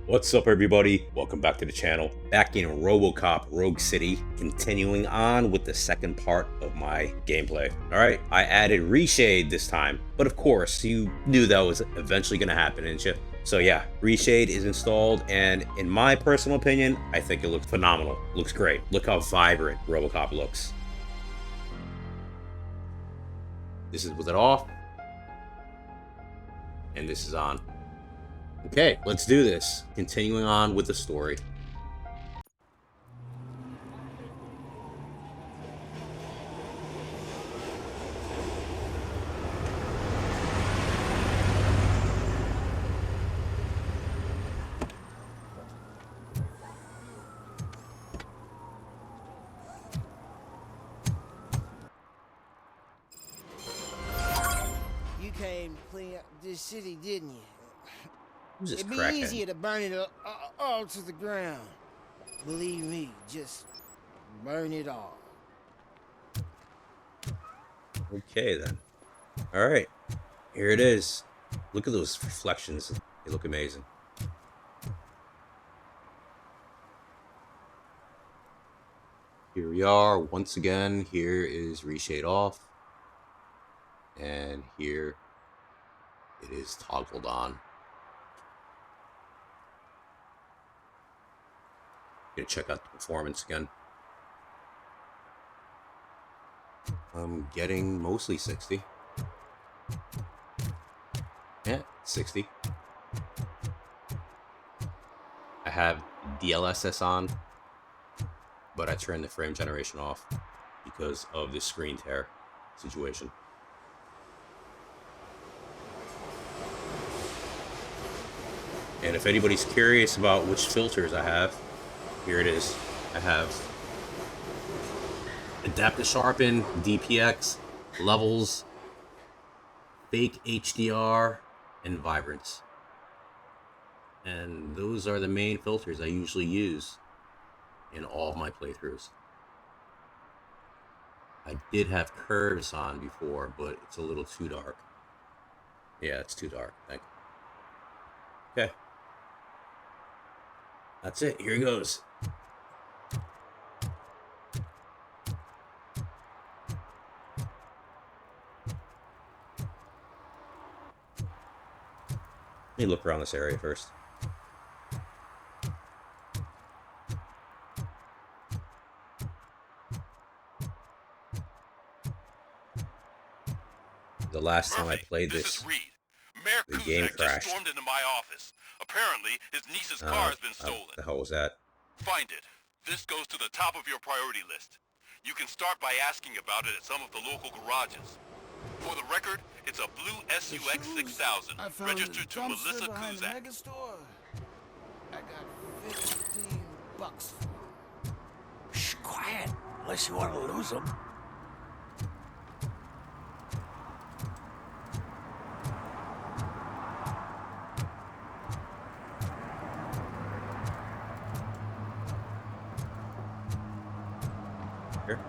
What's up, everybody? Welcome back to the channel. Back in Robocop Rogue City, continuing on with the second part of my gameplay. Alright, I added Reshade this time, but of course, you knew that was eventually going to happen, didn't you? So yeah, Reshade is installed, and in my personal opinion, I think it looks phenomenal. Looks great. Look how vibrant Robocop looks. This is with it off, and this is on. Okay, let's do this. Continuing on with the story. You came to clean up this city, didn't you? It'd be easier to burn it all to the ground. Believe me, just burn it all. Okay then. Alright. Here it is. Look at those reflections. They look amazing. Here we are. Once again, here is Reshade off. And here it is toggled on. Gonna check out the performance again. I'm getting mostly 60. Yeah, 60. I have DLSS on, but I turned the frame generation off because of the screen tear situation. And if anybody's curious about which filters I have, here it is. I have Adapt to Sharpen, DPX, Levels, Fake HDR, and Vibrance. And those are the main filters I usually use in all of my playthroughs. I did have curves on before, but it's a little too dark. Yeah, it's too dark. Thank you. Okay. That's it. Here it goes. Let me look around this area first. The last time I played this the game crashed. Stormed into my office. Apparently, his niece's car has been stolen. What the hell was that? Find it. This goes to the top of your priority list. You can start by asking about it at some of the local garages. For the record, it's a blue SUX 6000 registered to Melissa Kuzak. I got $15 for it. Shh, quiet, unless you want to lose them. Here.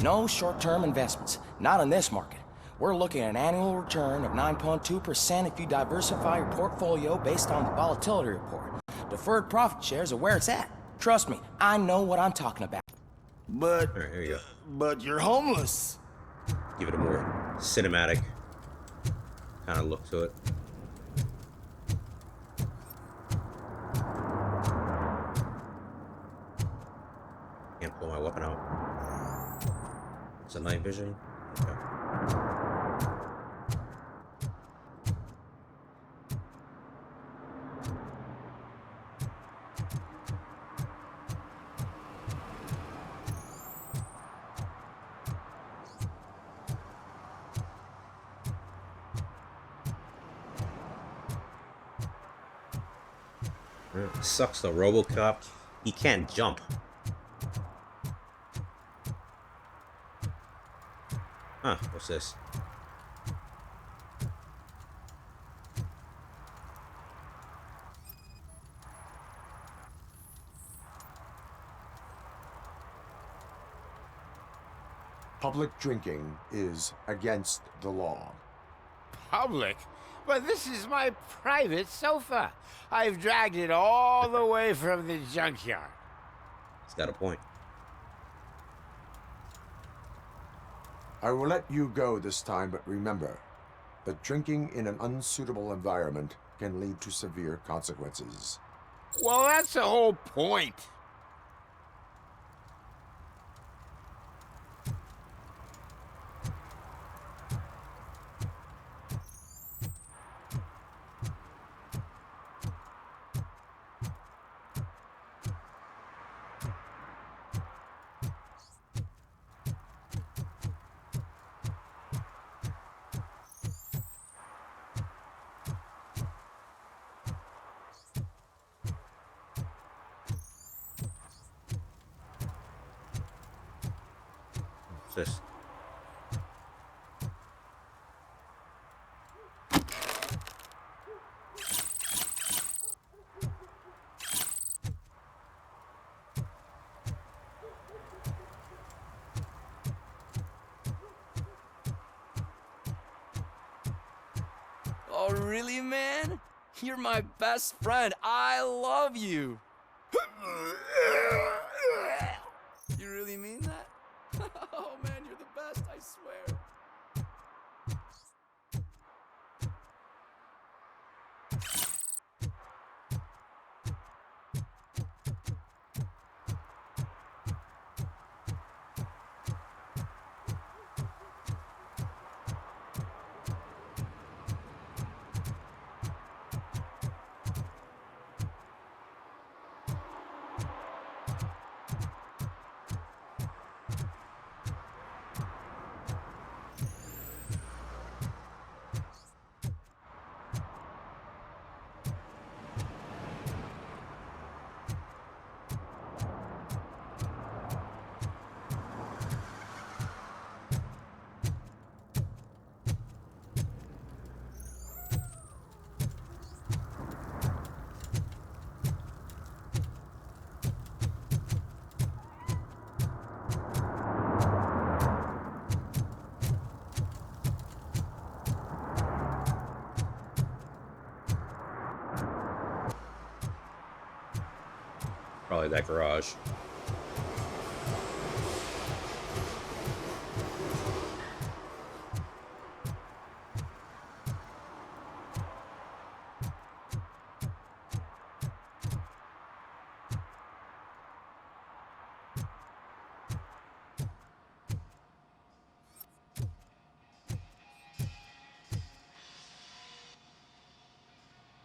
No short-term investments, not in this market. We're looking at an annual return of 9.2% if you diversify your portfolio based on the volatility report. Deferred profit shares are where it's at. Trust me, I know what I'm talking about. But, Here you go. but you're homeless. Give it a more cinematic kind of look to it. Can't pull my weapon out. It's a night vision. Okay. Sucks though, Robocop. He can't jump. Huh, what's this? Public drinking is against the law. Public? But this is my private sofa. I've dragged it all the way from the junkyard. He's got a point. I will let you go this time, but remember that drinking in an unsuitable environment can lead to severe consequences. Well, that's the whole point. What's this? Oh, really, man? You're my best friend. I love you. You really mean that? Oh, man, you're the best, I swear. Probably that garage.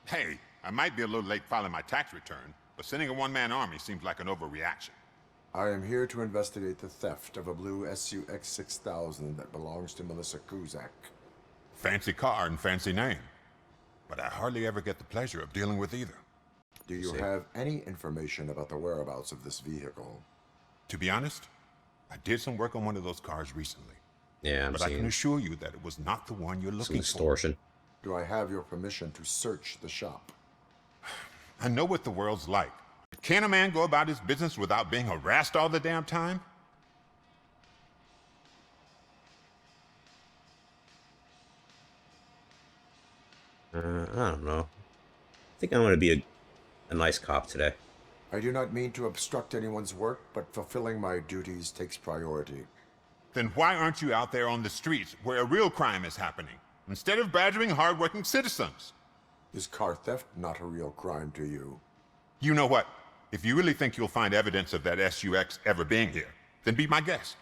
Hey, I might be a little late filing my tax return, but sending a one-man army seems like an overreaction. I am here to investigate the theft of a blue SUX 6000 that belongs to Melissa Kuzak. Fancy car and fancy name. But I hardly ever get the pleasure of dealing with either. Do you have any information about the whereabouts of this vehicle? To be honest, I did some work on one of those cars recently. Yeah, but I can assure you that it was not the one you're looking for. Extortion. Do I have your permission to search the shop? I know what the world's like. Can a man go about his business without being harassed all the damn time? I don't know. I think I'm going to be a nice cop today. I do not mean to obstruct anyone's work, but fulfilling my duties takes priority. Then why aren't you out there on the streets where a real crime is happening, instead of badgering hardworking citizens? Is car theft not a real crime to you? You know what? If you really think you'll find evidence of that SUX ever being here, then be my guest.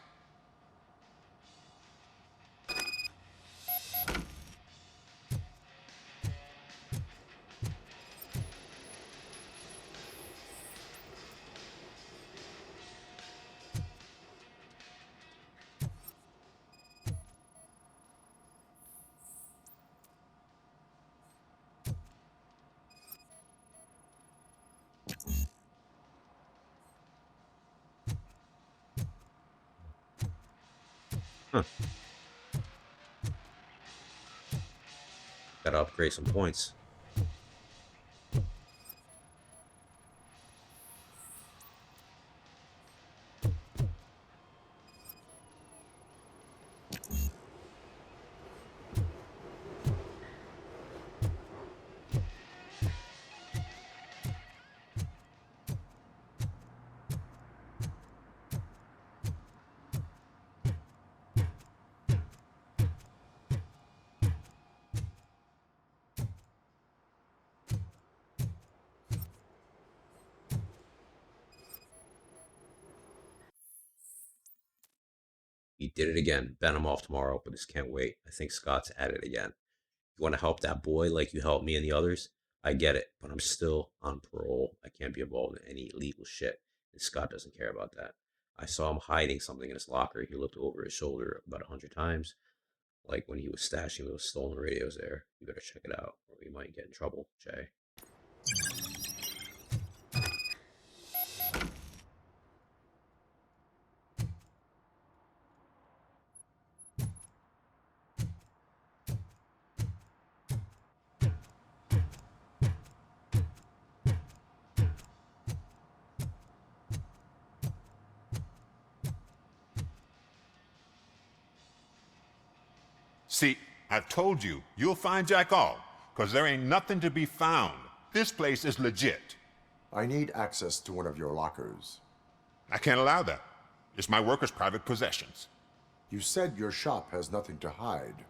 Gotta upgrade some points. He did it again. Ben, I'm off tomorrow, but just can't wait. I think Scott's at it again. You want to help that boy like you helped me and the others? I get it, but I'm still on parole. I can't be involved in any illegal shit, and Scott doesn't care about that. I saw him hiding something in his locker. He looked over his shoulder about 100 times, like when he was stashing those stolen radios there. You better check it out, or we might get in trouble, Jay. See, I've told you, you'll find Jack all, because there ain't nothing to be found. This place is legit. I need access to one of your lockers. I can't allow that. It's my workers' private possessions. You said your shop has nothing to hide.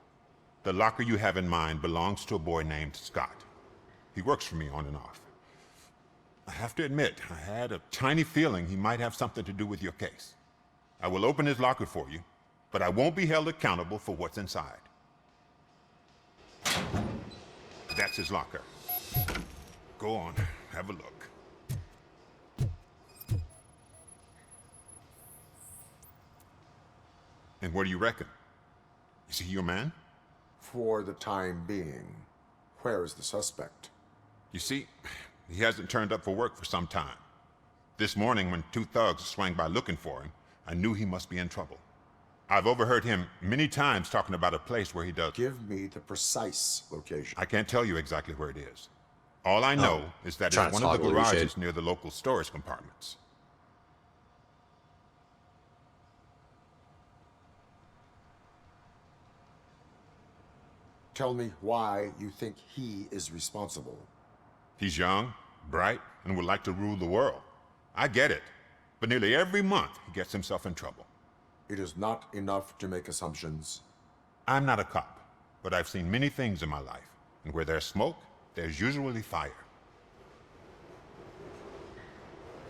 The locker you have in mind belongs to a boy named Scott. He works for me on and off. I have to admit, I had a tiny feeling he might have something to do with your case. I will open his locker for you, but I won't be held accountable for what's inside. That's his locker. Go on, have a look. And what do you reckon? Is he your man? For the time being. Where is the suspect? You see, he hasn't turned up for work for some time. This morning, when two thugs swang by looking for him, I knew he must be in trouble. I've overheard him many times talking about a place where he does... Give me the precise location. I can't tell you exactly where it is. All I know is that it's one of the garages near the local storage compartments. Tell me why you think he is responsible. He's young, bright, and would like to rule the world. I get it. But nearly every month, he gets himself in trouble. It is not enough to make assumptions. I'm not a cop, but I've seen many things in my life. And where there's smoke, there's usually fire.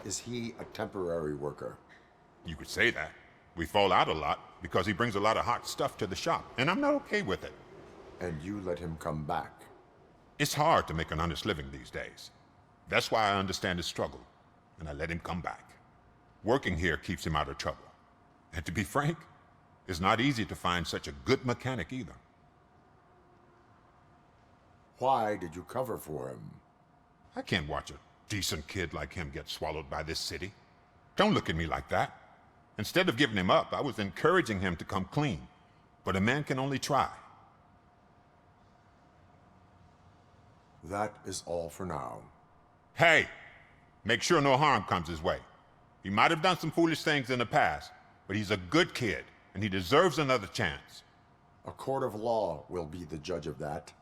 Is he a temporary worker? You could say that. We fall out a lot because he brings a lot of hot stuff to the shop, and I'm not okay with it. And you let him come back? It's hard to make an honest living these days. That's why I understand his struggle, and I let him come back. Working here keeps him out of trouble. And to be frank, it's not easy to find such a good mechanic either. Why did you cover for him? I can't watch a decent kid like him get swallowed by this city. Don't look at me like that. Instead of giving him up, I was encouraging him to come clean. But a man can only try. That is all for now. Hey, make sure no harm comes his way. He might have done some foolish things in the past, but he's a good kid, and he deserves another chance. A court of law will be the judge of that.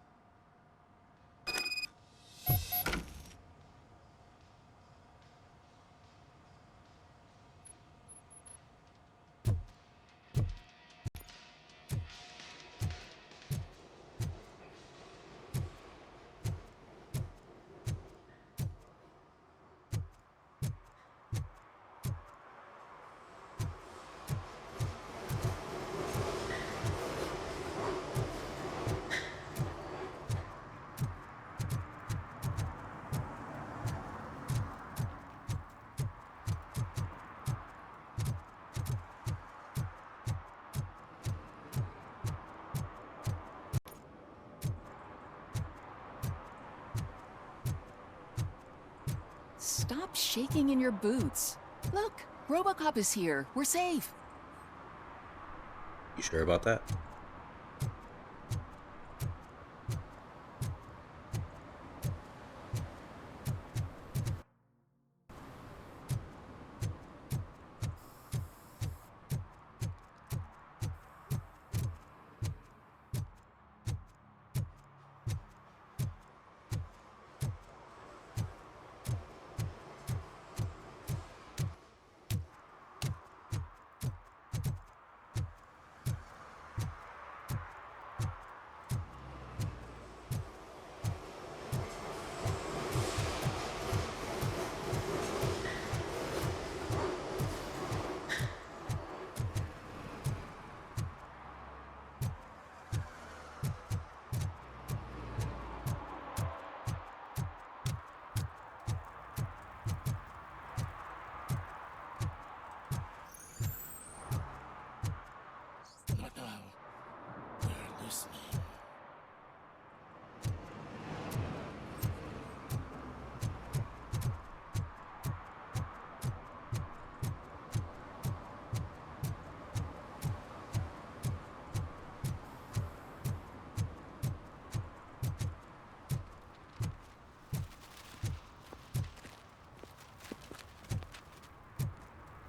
Stop shaking in your boots. Look, Robocop is here. We're safe. You sure about that?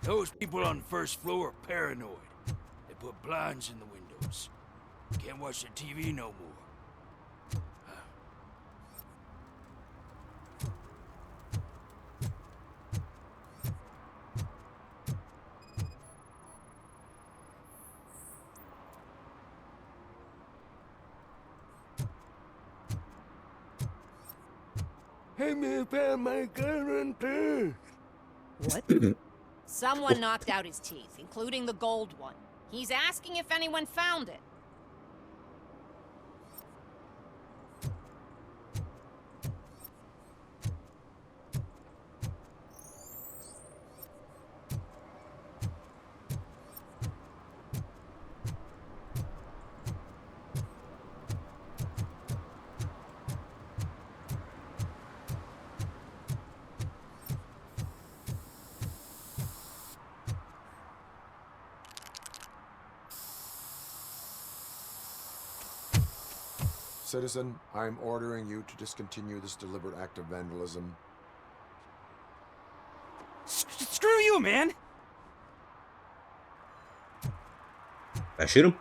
Those people on the first floor are paranoid. They put blinds in the windows. Can't watch the TV no more. Hey man, found my gun on purse. What? Someone knocked out his teeth, including the gold one. He's asking if anyone found it. Citizen, I'm ordering you to discontinue this deliberate act of vandalism. Screw you, man! I shoot him?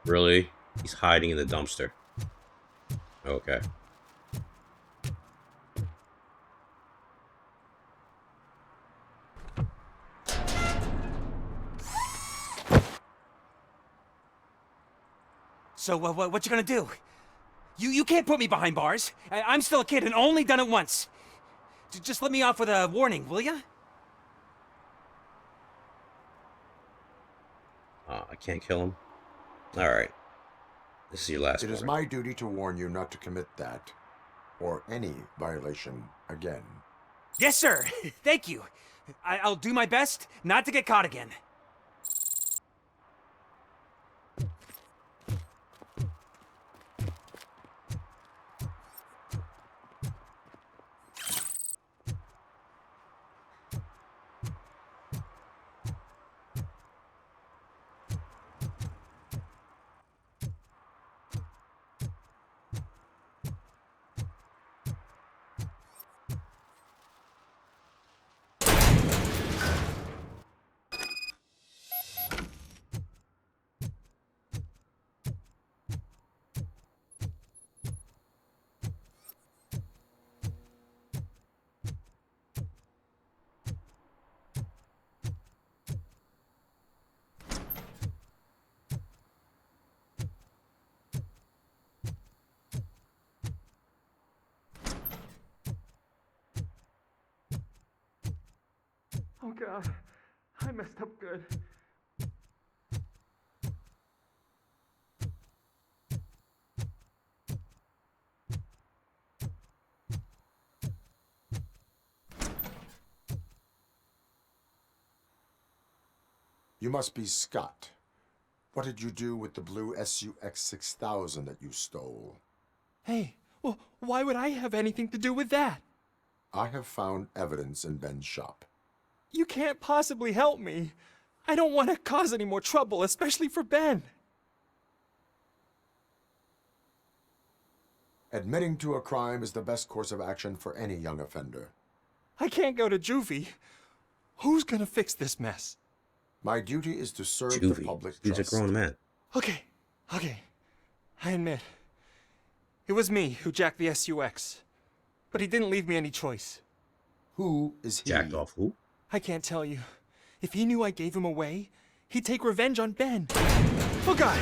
Really? He's hiding in the dumpster. Okay. So, what you gonna do? You can't put me behind bars. I'm still a kid and only done it once. Just let me off with a warning, will ya? I can't kill him. Alright. This is your last It is warning. my duty to warn you not to commit that, or any violation, again. Yes, sir. Thank you. I'll do my best not to get caught again. Oh God, I messed up good. You must be Scott. What did you do with the blue SUX 6000 that you stole? Hey, well, why would I have anything to do with that? I have found evidence in Ben's shop. You can't possibly help me. I don't want to cause any more trouble, especially for Ben. Admitting to a crime is the best course of action for any young offender. I can't go to juvie. Who's gonna fix this mess? My duty is to serve the Juvie. public He's trust. a grown man. Okay. I admit. It was me who jacked the SUX. But he didn't leave me any choice. Who is he? Jacked off who? I can't tell you. If he knew I gave him away, he'd take revenge on Ben. Oh God!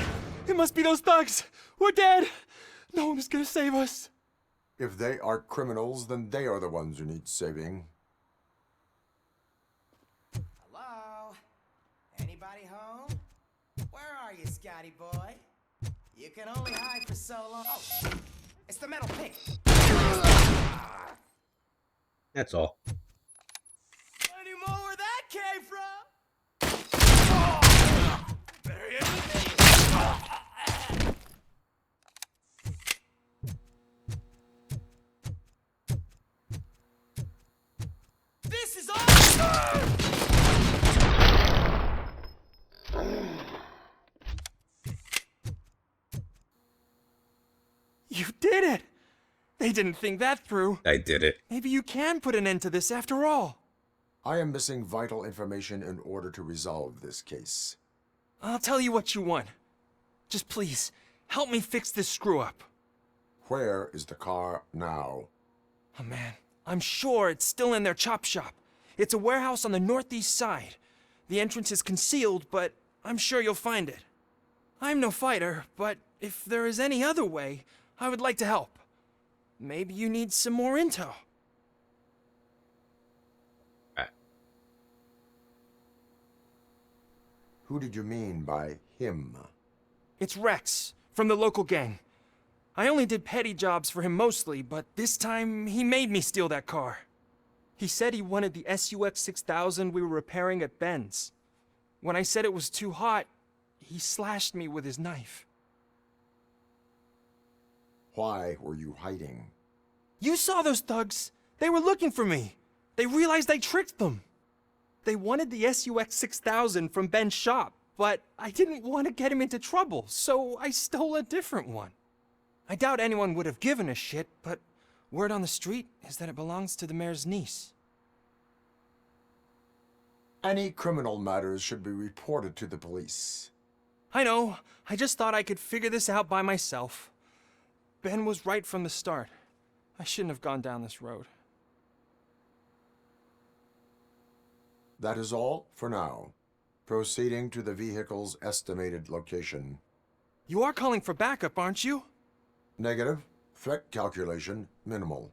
It must be those thugs! We're dead! No one is gonna save us. If they are criminals, then they are the ones who need saving. Hello? Anybody home? Where are you, Scotty boy? You can only hide for so long. Oh, it's the metal pig. That's all. Any more where that came from? This is all. You did it! They didn't think that through. I did it. Maybe you can put an end to this after all. I am missing vital information in order to resolve this case. I'll tell you what you want. Just please, help me fix this screw-up. Where is the car now? Oh man, I'm sure it's still in their chop shop. It's a warehouse on the northeast side. The entrance is concealed, but I'm sure you'll find it. I'm no fighter, but if there is any other way, I would like to help. Maybe you need some more intel. Who did you mean by him? It's Rex, from the local gang. I only did petty jobs for him mostly, but this time he made me steal that car. He said he wanted the SUX 6000 we were repairing at Ben's. When I said it was too hot, he slashed me with his knife. Why were you hiding? You saw those thugs. They were looking for me. They realized I tricked them. They wanted the SUX 6000 from Ben's shop, but I didn't want to get him into trouble, so I stole a different one. I doubt anyone would have given a shit, but word on the street is that it belongs to the mayor's niece. Any criminal matters should be reported to the police. I know. I just thought I could figure this out by myself. Ben was right from the start. I shouldn't have gone down this road. That is all for now. Proceeding to the vehicle's estimated location. You are calling for backup, aren't you? Negative. Threat calculation minimal.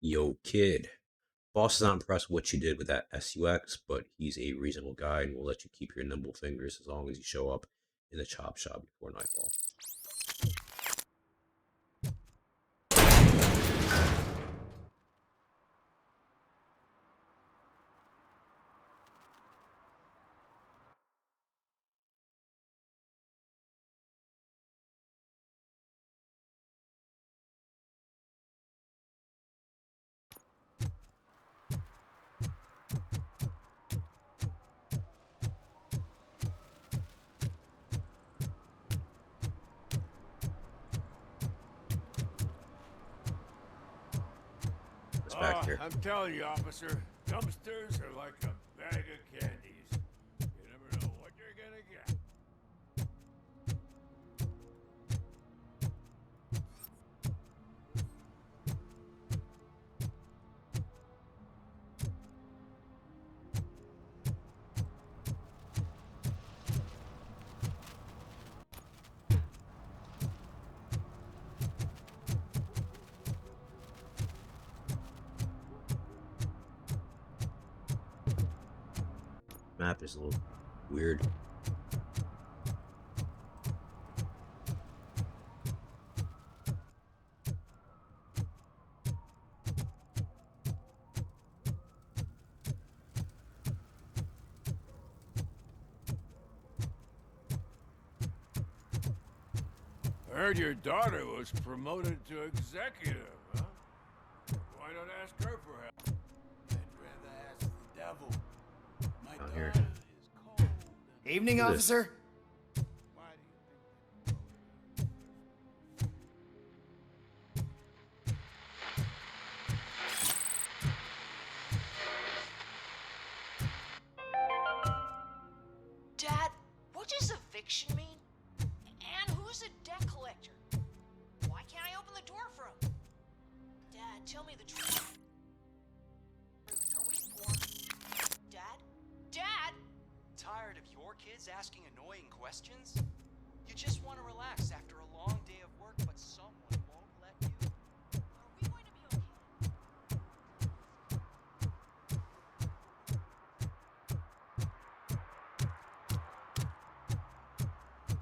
Yo, kid. Boss is not impressed with what you did with that SUX, but he's a reasonable guy and will let you keep your nimble fingers as long as you show up in the chop shop before nightfall. Back here. I'm telling you, officer, dumpsters are like a bag of candies. You never know what you're gonna get. Map is a little weird. I heard your daughter was promoted to executive, huh? Why don't ask her for help? I'd rather ask the devil. My Down here. daughter is cold. Evening, Look at this. officer. Why do you think Dad, what does eviction mean? And who's a debt collector? Why can't I open the door for him? Dad, tell me the truth. Are we poor? Dad? Dad? Tired of your kids asking annoying questions? You just want to relax after a long day of work, but someone won't let you? Are we going to be okay?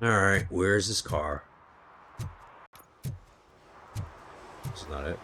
Alright, where's this car? This is not it.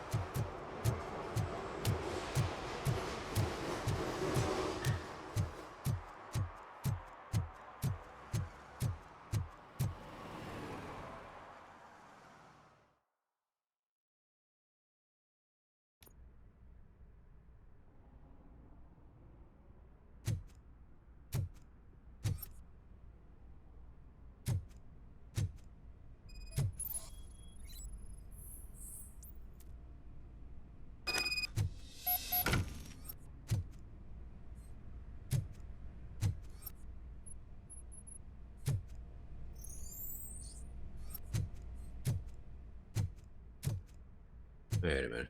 Wait a minute.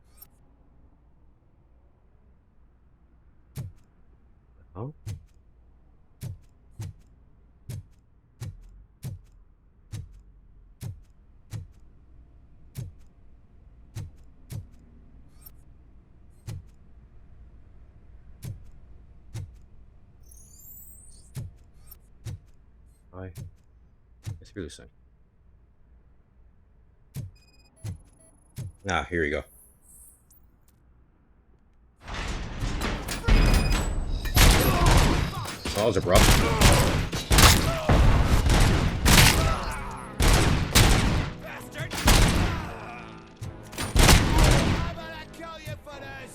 Oh. Let's hear this thing. Ah, here we go. Oh, that was abrupt. bastard? How about I kill you for this?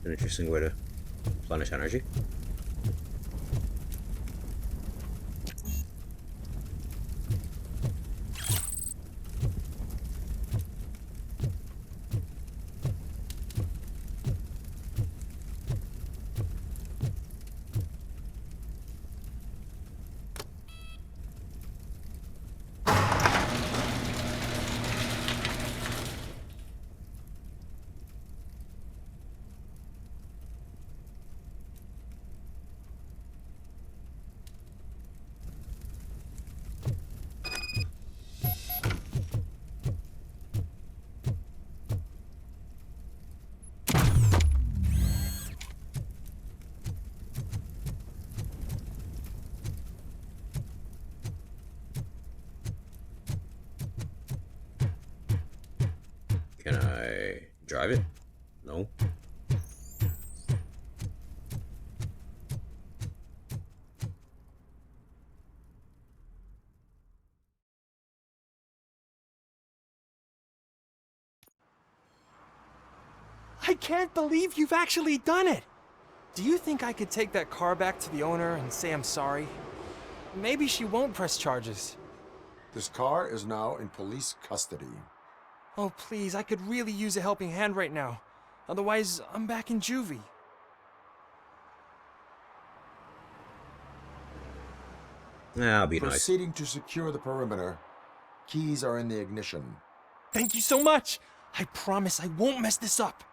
An interesting way to replenish energy. Can I drive it? No. I can't believe you've actually done it! Do you think I could take that car back to the owner and say I'm sorry? Maybe she won't press charges. This car is now in police custody. Oh, please, I could really use a helping hand right now. Otherwise, I'm back in juvie. Nah, I'll be nice. Proceeding to secure the perimeter. Keys are in the ignition. Thank you so much! I promise I won't mess this up.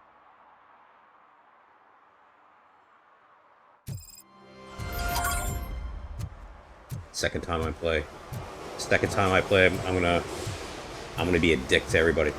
Second time I play. Second time I play, I'm gonna be a dick to everybody.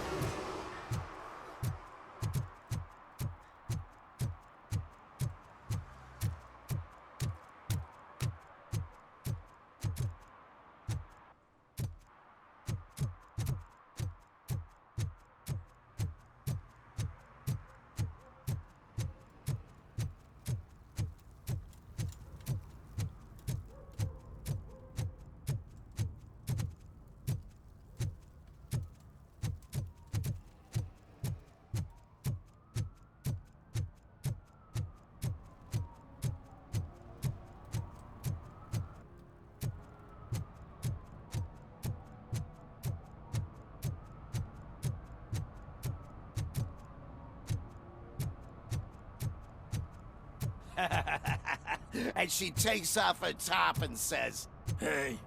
And she takes off her top and says, "Hey,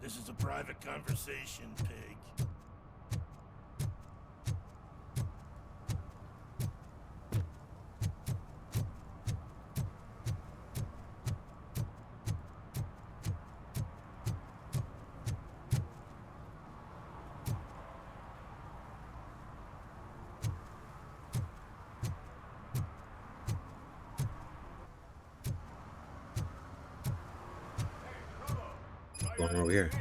this is a private conversation, pig." What's going on over here?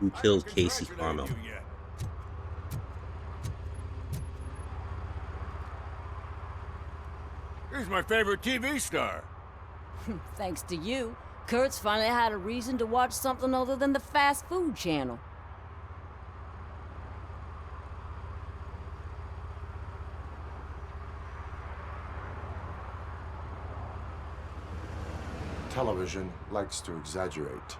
Who killed Casey Carmel? Here's my favorite TV star. Thanks to you, Kurt's finally had a reason to watch something other than the fast food channel. Television likes to exaggerate.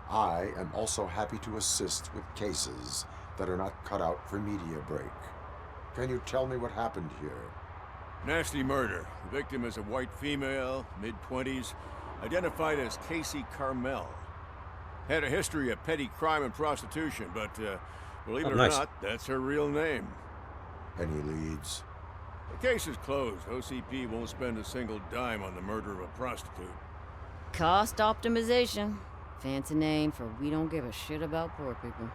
I am also happy to assist with cases that are not cut out for media break. Can you tell me what happened here? Nasty murder. The victim is a white female, mid-20s, identified as Casey Carmel. Had a history of petty crime and prostitution, but believe it or not, that's her real name. Any leads? The case is closed. OCP won't spend a single dime on the murder of a prostitute. Cost optimization. Fancy name for we don't give a shit about poor people.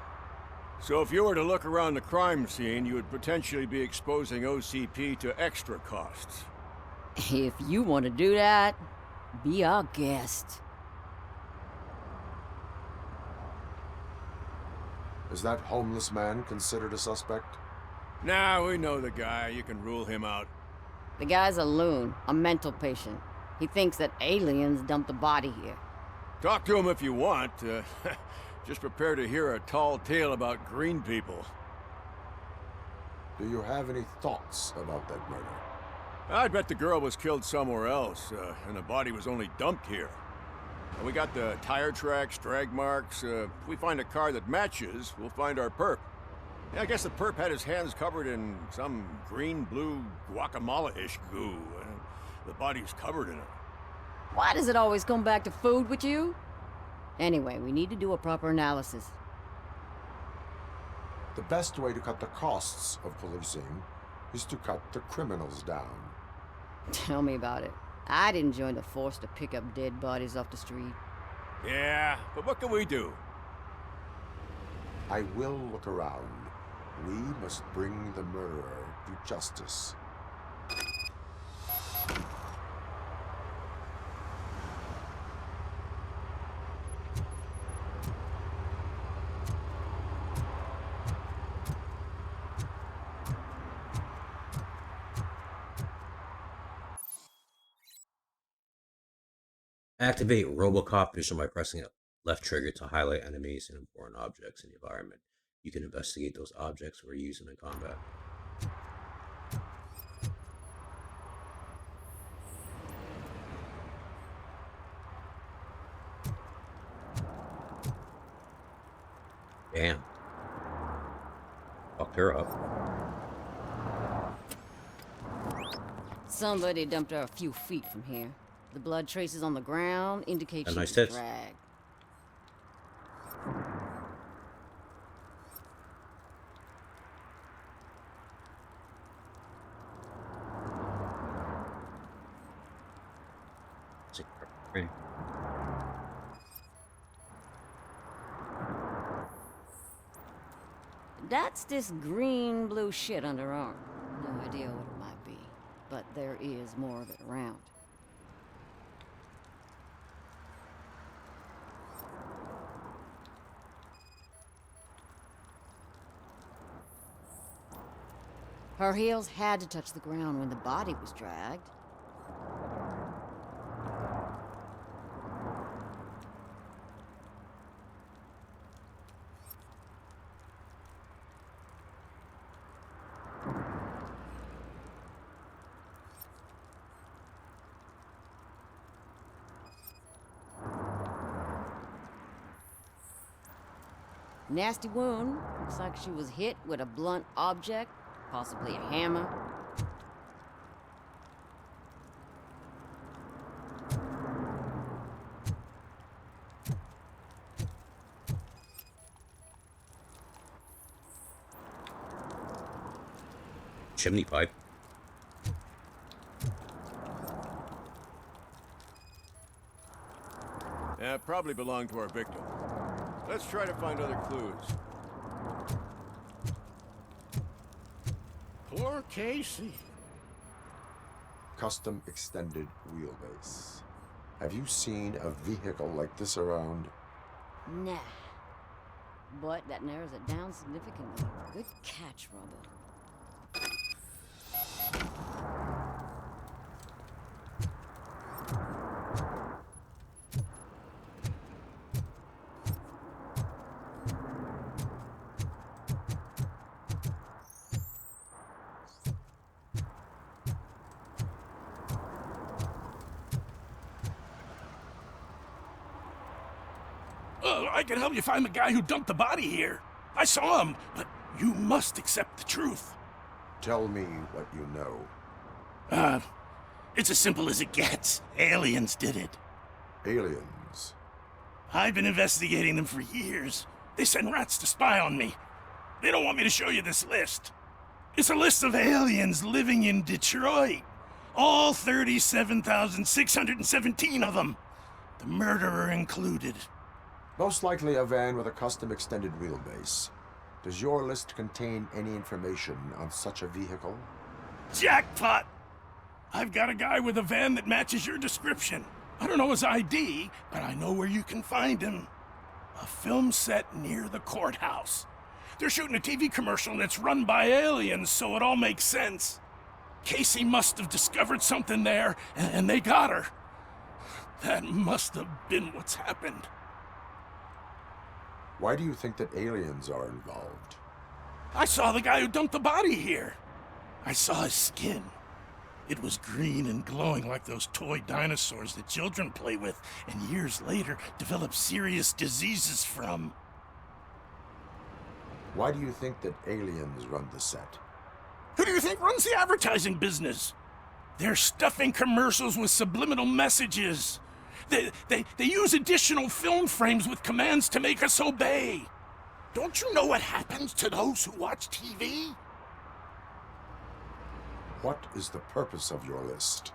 So if you were to look around the crime scene, you would potentially be exposing OCP to extra costs. If you want to do that, be our guest. Is that homeless man considered a suspect? Nah, we know the guy. You can rule him out. The guy's a loon, a mental patient. He thinks that aliens dumped the body here. Talk to him if you want. Just prepare to hear a tall tale about green people. Do you have any thoughts about that murder? I'd bet the girl was killed somewhere else, and the body was only dumped here. And we got the tire tracks, drag marks. If we find a car that matches, we'll find our perp. Yeah, I guess the perp had his hands covered in some green-blue guacamole-ish goo. And the body's covered in it. Why does it always come back to food with you? Anyway, we need to do a proper analysis. The best way to cut the costs of policing is to cut the criminals down. Tell me about it. I didn't join the force to pick up dead bodies off the street. Yeah, but what can we do? I will look around. We must bring the murderer to justice. Activate Robocop vision by pressing the left trigger to highlight enemies and important objects in the environment. You can investigate those objects where using in combat. Damn. Fucked her up. Somebody dumped her a few feet from here. The blood traces on the ground indicate she was tits. dragged. That's this green-blue shit under her arm. No idea what it might be, but there is more of it around. Her heels had to touch the ground when the body was dragged. Nasty wound. Looks like she was hit with a blunt object. Possibly a hammer. Chimney pipe. Yeah, probably belonged to our victim. Let's try to find other clues. Poor Casey. Custom extended wheelbase. Have you seen a vehicle like this around? Nah. But that narrows it down significantly. Good catch, Robo. I can help you find the guy who dumped the body here. I saw him, but you must accept the truth. Tell me what you know. It's as simple as it gets. Aliens did it. Aliens? I've been investigating them for years. They send rats to spy on me. They don't want me to show you this list. It's a list of aliens living in Detroit. All 37,617 of them. The murderer included. Most likely a van with a custom extended wheelbase. Does your list contain any information on such a vehicle? Jackpot! I've got a guy with a van that matches your description. I don't know his ID, but I know where you can find him. A film set near the courthouse. They're shooting a TV commercial and it's run by aliens, so it all makes sense. Casey must have discovered something there, and they got her. That must have been what's happened. Why do you think that aliens are involved? I saw the guy who dumped the body here. I saw his skin. It was green and glowing like those toy dinosaurs that children play with and years later develop serious diseases from. Why do you think that aliens run the set? Who do you think runs the advertising business? They're stuffing commercials with subliminal messages. They use additional film frames with commands to make us obey. Don't you know what happens to those who watch TV? What is the purpose of your list?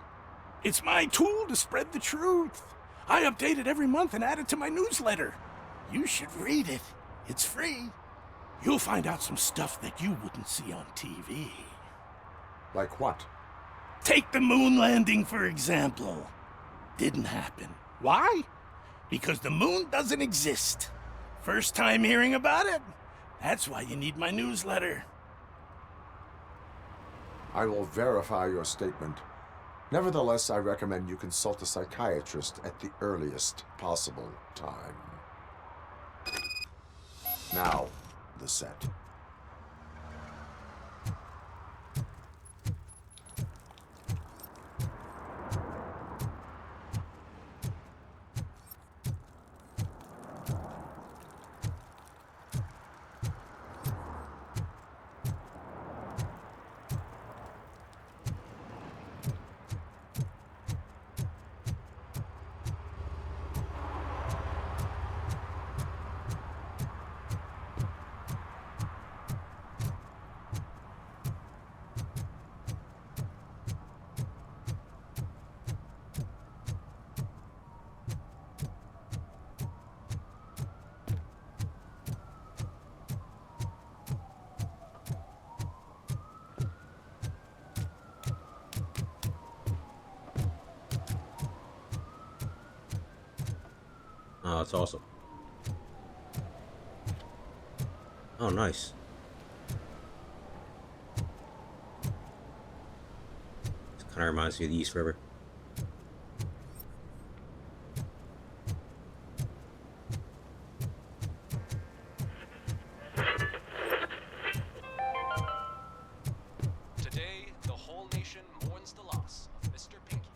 It's my tool to spread the truth. I update it every month and add it to my newsletter. You should read it. It's free. You'll find out some stuff that you wouldn't see on TV. Like what? Take the moon landing, for example. Didn't happen. Why? Because the moon doesn't exist. First time hearing about it? That's why you need my newsletter. I will verify your statement. Nevertheless, I recommend you consult a psychiatrist at the earliest possible time. Now, the set. Oh, that's awesome. Oh, nice. This kind of reminds me of the East River. Today, the whole nation mourns the loss of Mr. Pinky,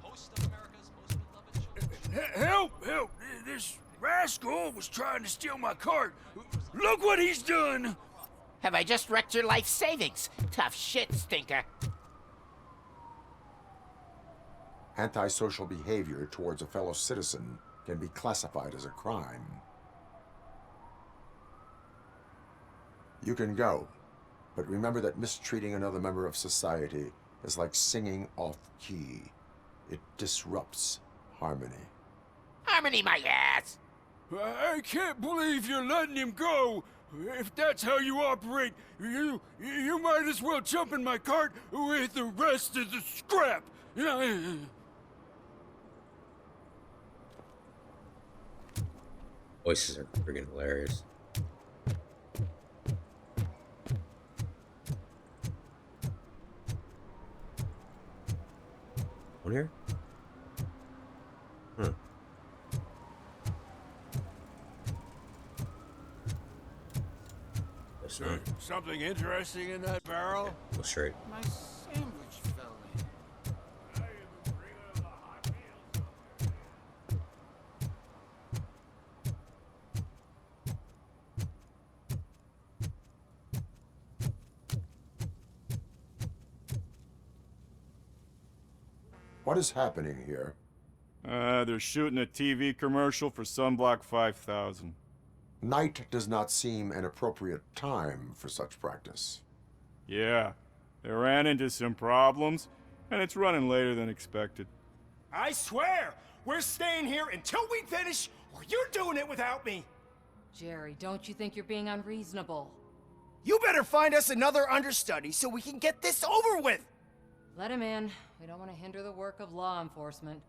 host of America's most beloved children's. Help! Help! This rascal was trying to steal my cart. Look what he's done! Have I just wrecked your life savings? Tough shit, stinker. Antisocial behavior towards a fellow citizen can be classified as a crime. You can go, but remember that mistreating another member of society is like singing off key. It disrupts harmony. Harmony my ass! I can't believe you're letting him go. If that's how you operate, you might as well jump in my cart with the rest of the scrap. Voices are friggin' hilarious. One here? Huh. That's not. Something interesting in that barrel? Go straight. My sandwich fell in. What is happening here? They're shooting a TV commercial for Sunblock 5000. Night does not seem an appropriate time for such practice. Yeah, they ran into some problems, and it's running later than expected. I swear, we're staying here until we finish, or you're doing it without me. Jerry, don't you think you're being unreasonable? You better find us another understudy so we can get this over with. Let him in. We don't want to hinder the work of law enforcement.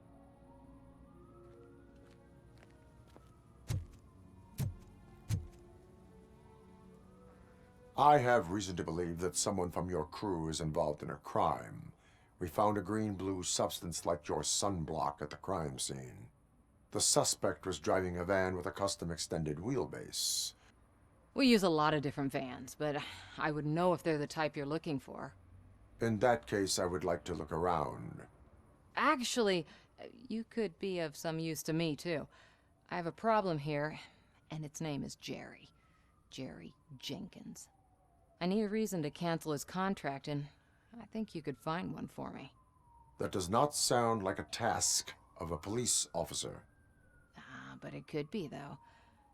I have reason to believe that someone from your crew is involved in a crime. We found a green-blue substance like your sunblock at the crime scene. The suspect was driving a van with a custom extended wheelbase. We use a lot of different vans, but I wouldn't know if they're the type you're looking for. In that case, I would like to look around. Actually, you could be of some use to me, too. I have a problem here, and its name is Jerry. Jerry Jenkins. I need a reason to cancel his contract, and I think you could find one for me. That does not sound like a task of a police officer. But it could be, though.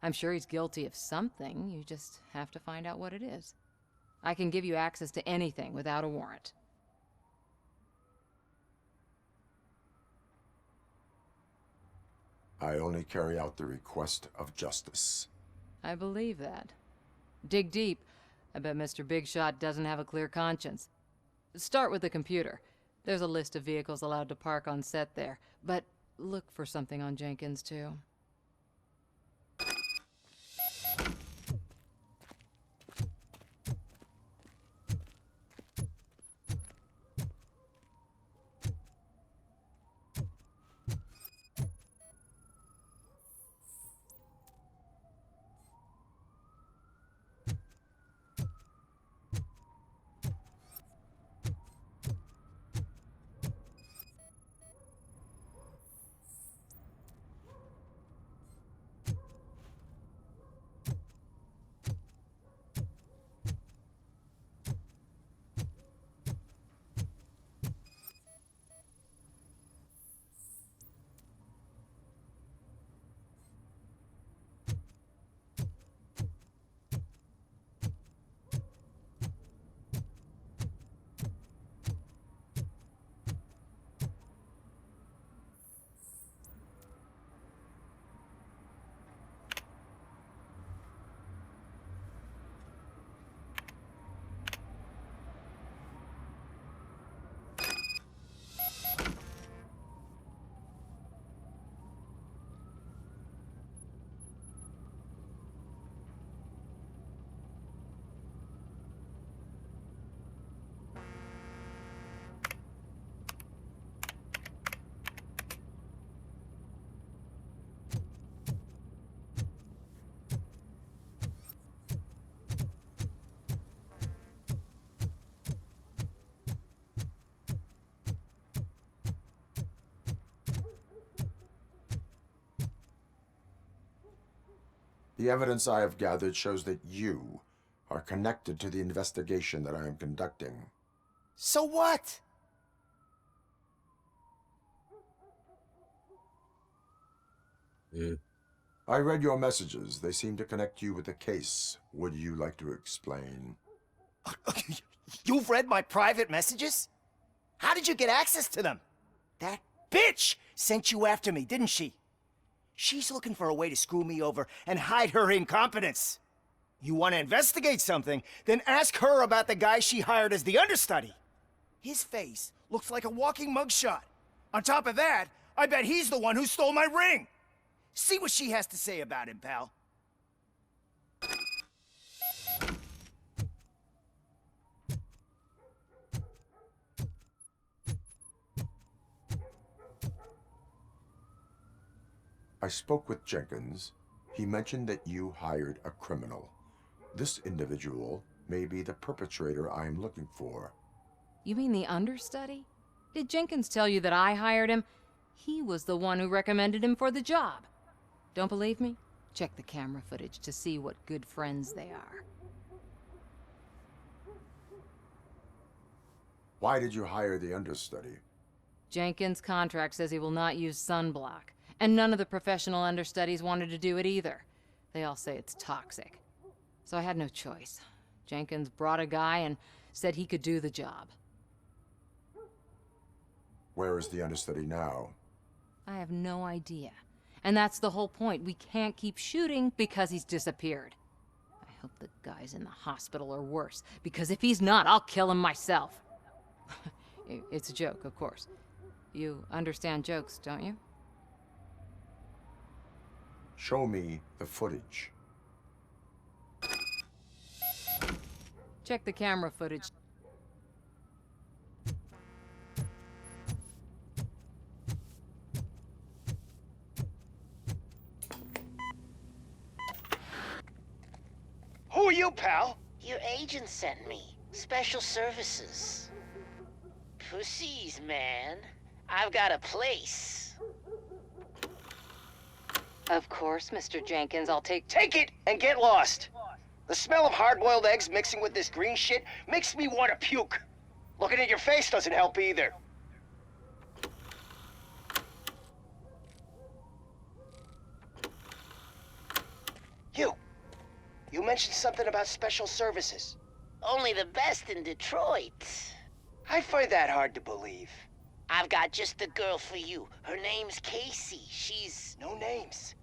I'm sure he's guilty of something. You just have to find out what it is. I can give you access to anything without a warrant. I only carry out the request of justice. I believe that. Dig deep. I bet Mr. Big Shot doesn't have a clear conscience. Start with the computer. There's a list of vehicles allowed to park on set there, but look for something on Jenkins, too. The evidence I have gathered shows that you are connected to the investigation that I am conducting. So what? I read your messages. They seem to connect you with the case. Would you like to explain? You've read my private messages? How did you get access to them? That bitch sent you after me, didn't she? She's looking for a way to screw me over and hide her incompetence. You want to investigate something, then ask her about the guy she hired as the understudy. His face looks like a walking mugshot. On top of that, I bet he's the one who stole my ring. See what she has to say about him, pal. I spoke with Jenkins. He mentioned that you hired a criminal. This individual may be the perpetrator I am looking for. You mean the understudy? Did Jenkins tell you that I hired him? He was the one who recommended him for the job. Don't believe me? Check the camera footage to see what good friends they are. Why did you hire the understudy? Jenkins' contract says he will not use sunblock, and none of the professional understudies wanted to do it either. They all say it's toxic. So I had no choice. Jenkins brought a guy and said he could do the job. Where is the understudy now? I have no idea. And that's the whole point. We can't keep shooting because he's disappeared. I hope the guy's in the hospital or worse, because if he's not, I'll kill him myself. It's a joke, of course. You understand jokes, don't you? Show me the footage. Check the camera footage. Who are you, pal? Your agent sent me. Special services. Who sees, man? I've got a place. Of course, Mr. Jenkins, I'll take... Take it and get lost. The smell of hard-boiled eggs mixing with this green shit makes me want to puke. Looking at your face doesn't help either. You mentioned something about special services. Only the best in Detroit. I find that hard to believe. I've got just the girl for you. Her name's Casey. She's... No names.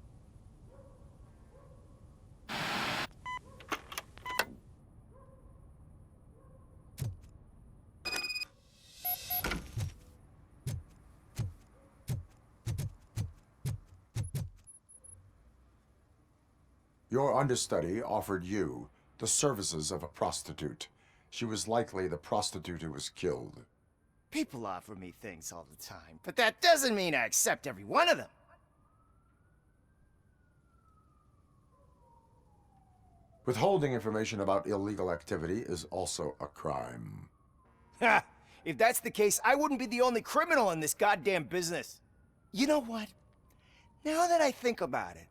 Your understudy offered you the services of a prostitute. She was likely the prostitute who was killed. People offer me things all the time, but that doesn't mean I accept every one of them. Withholding information about illegal activity is also a crime. Ha! If that's the case, I wouldn't be the only criminal in this goddamn business. You know what? Now that I think about it,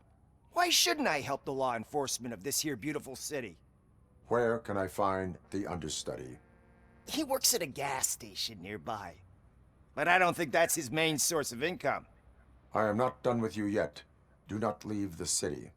why shouldn't I help the law enforcement of this here beautiful city? Where can I find the understudy? He works at a gas station nearby. But I don't think that's his main source of income. I am not done with you yet. Do not leave the city.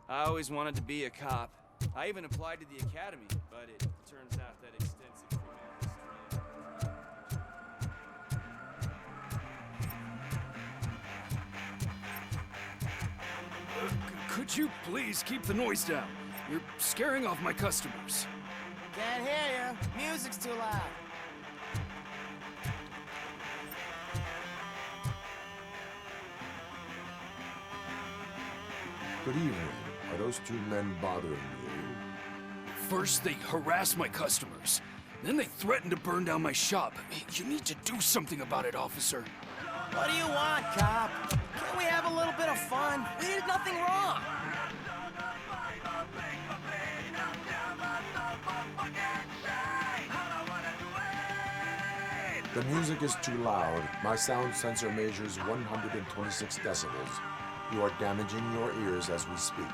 I always wanted to be a cop. I even applied to the academy, but it turns out that extensive criminal history... Could you please keep the noise down? You're scaring off my customers. Can't hear you. Music's too loud. Good evening. Are those two men bothering you? First, they harass my customers. Then they threaten to burn down my shop. You need to do something about it, officer. What do you want, cop? Can't we have a little bit of fun? We did nothing wrong. The music is too loud. My sound sensor measures 126 decibels. You are damaging your ears as we speak.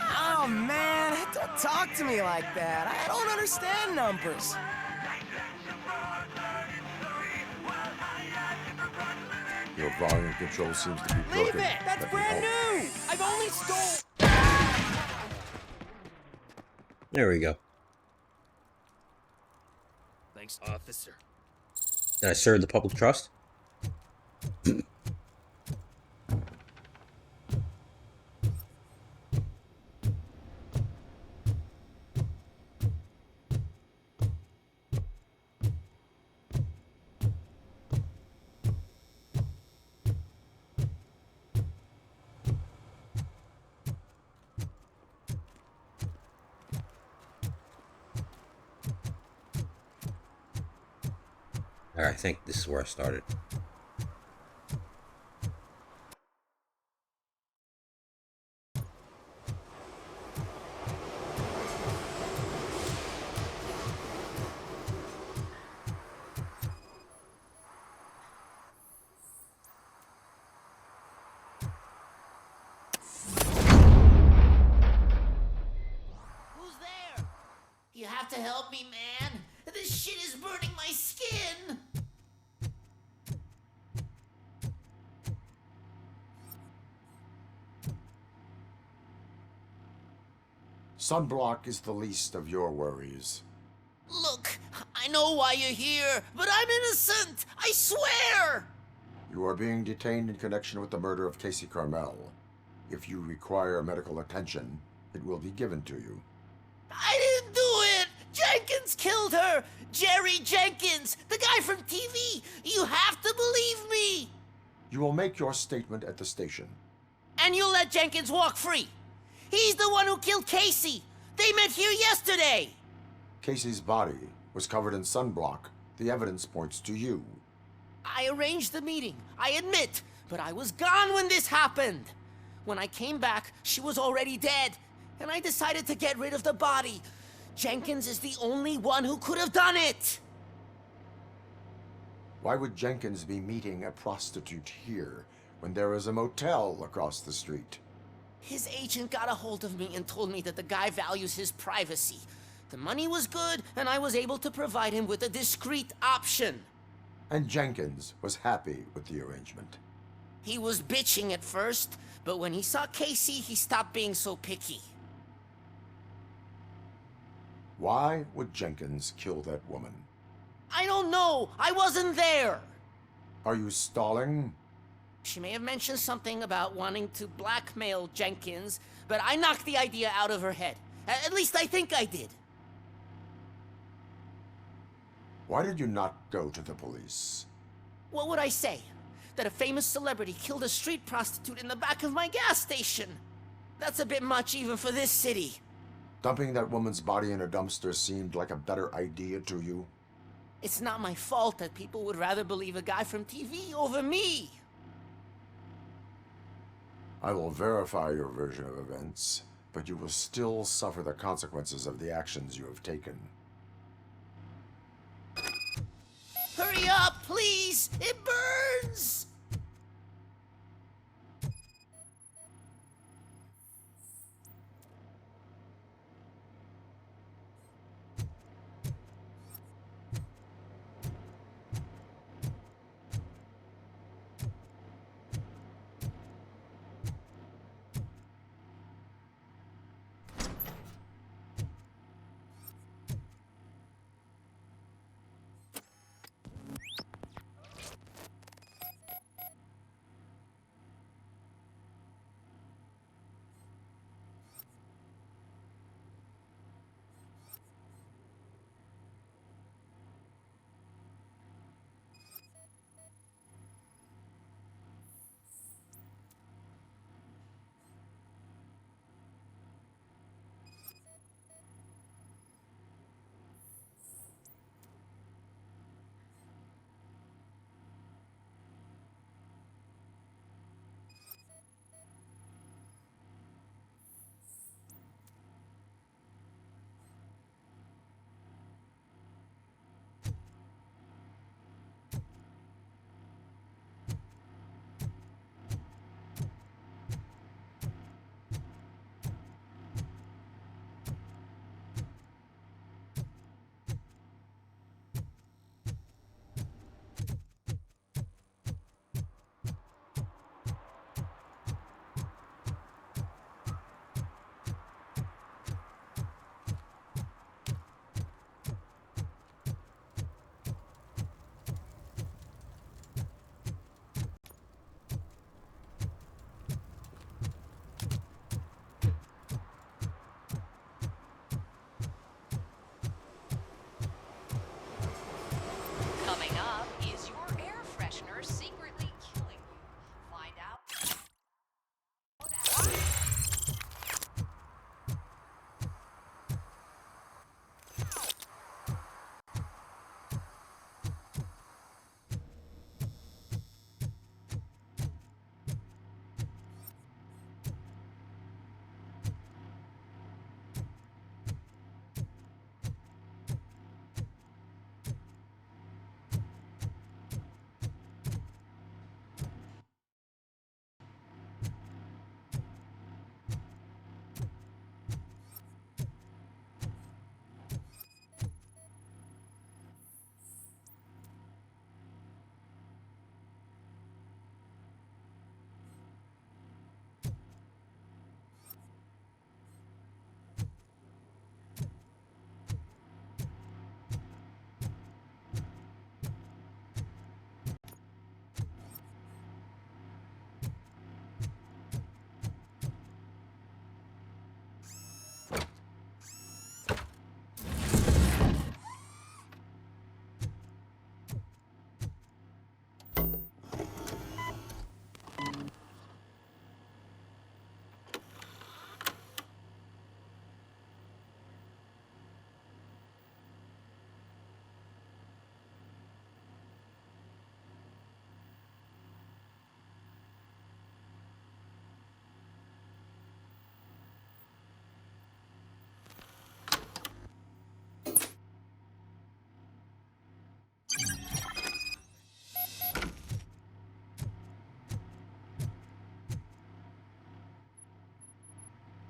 Oh, man, don't talk to me like that. I don't understand numbers. Your volume control seems to be broken. Leave it! That's brand new! I've only stole... There we go. Thanks, officer. Did I serve the public trust? Alright, I think this is where I started. Who's there? You have to help me, man. This shit is burning my skin. Sunblock is the least of your worries. Look, I know why you're here, but I'm innocent. I swear. You are being detained in connection with the murder of Casey Carmel. If you require medical attention, it will be given to you. I didn't do it. Jenkins killed her. Jerry Jenkins, the guy from TV. You have to believe me. You will make your statement at the station. And you'll let Jenkins walk free. He's the one who killed Casey. They met here yesterday! Casey's body was covered in sunblock. The evidence points to you. I arranged the meeting, I admit, but I was gone when this happened. When I came back, she was already dead, and I decided to get rid of the body. Jenkins is the only one who could have done it! Why would Jenkins be meeting a prostitute here when there is a motel across the street? His agent got a hold of me and told me that the guy values his privacy. The money was good, and I was able to provide him with a discreet option. And Jenkins was happy with the arrangement. He was bitching at first, but when he saw Casey, he stopped being so picky. Why would Jenkins kill that woman? I don't know! I wasn't there! Are you stalling? She may have mentioned something about wanting to blackmail Jenkins, but I knocked the idea out of her head. At least I think I did. Why did you not go to the police? What would I say? That a famous celebrity killed a street prostitute in the back of my gas station? That's a bit much even for this city. Dumping that woman's body in a dumpster seemed like a better idea to you? It's not my fault that people would rather believe a guy from TV over me. I will verify your version of events, but you will still suffer the consequences of the actions you have taken. Hurry up, please! It burns!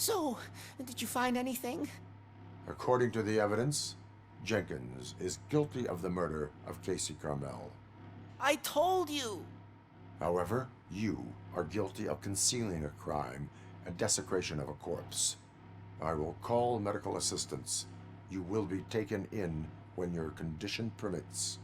So, did you find anything? According to the evidence, Jenkins is guilty of the murder of Casey Carmel. I told you! However, you are guilty of concealing a crime and desecration of a corpse. I will call medical assistance. You will be taken in when your condition permits.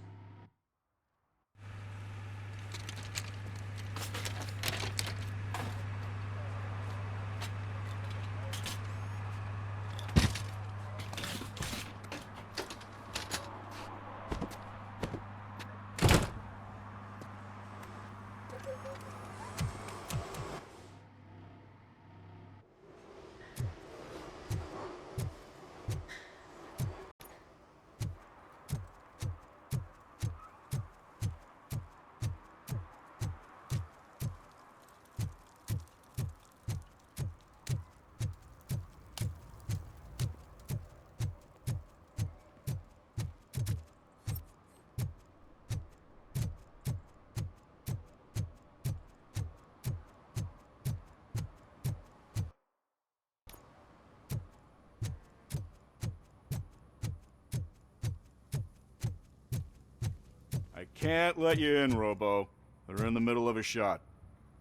I can't let you in, Robo. They're in the middle of a shot.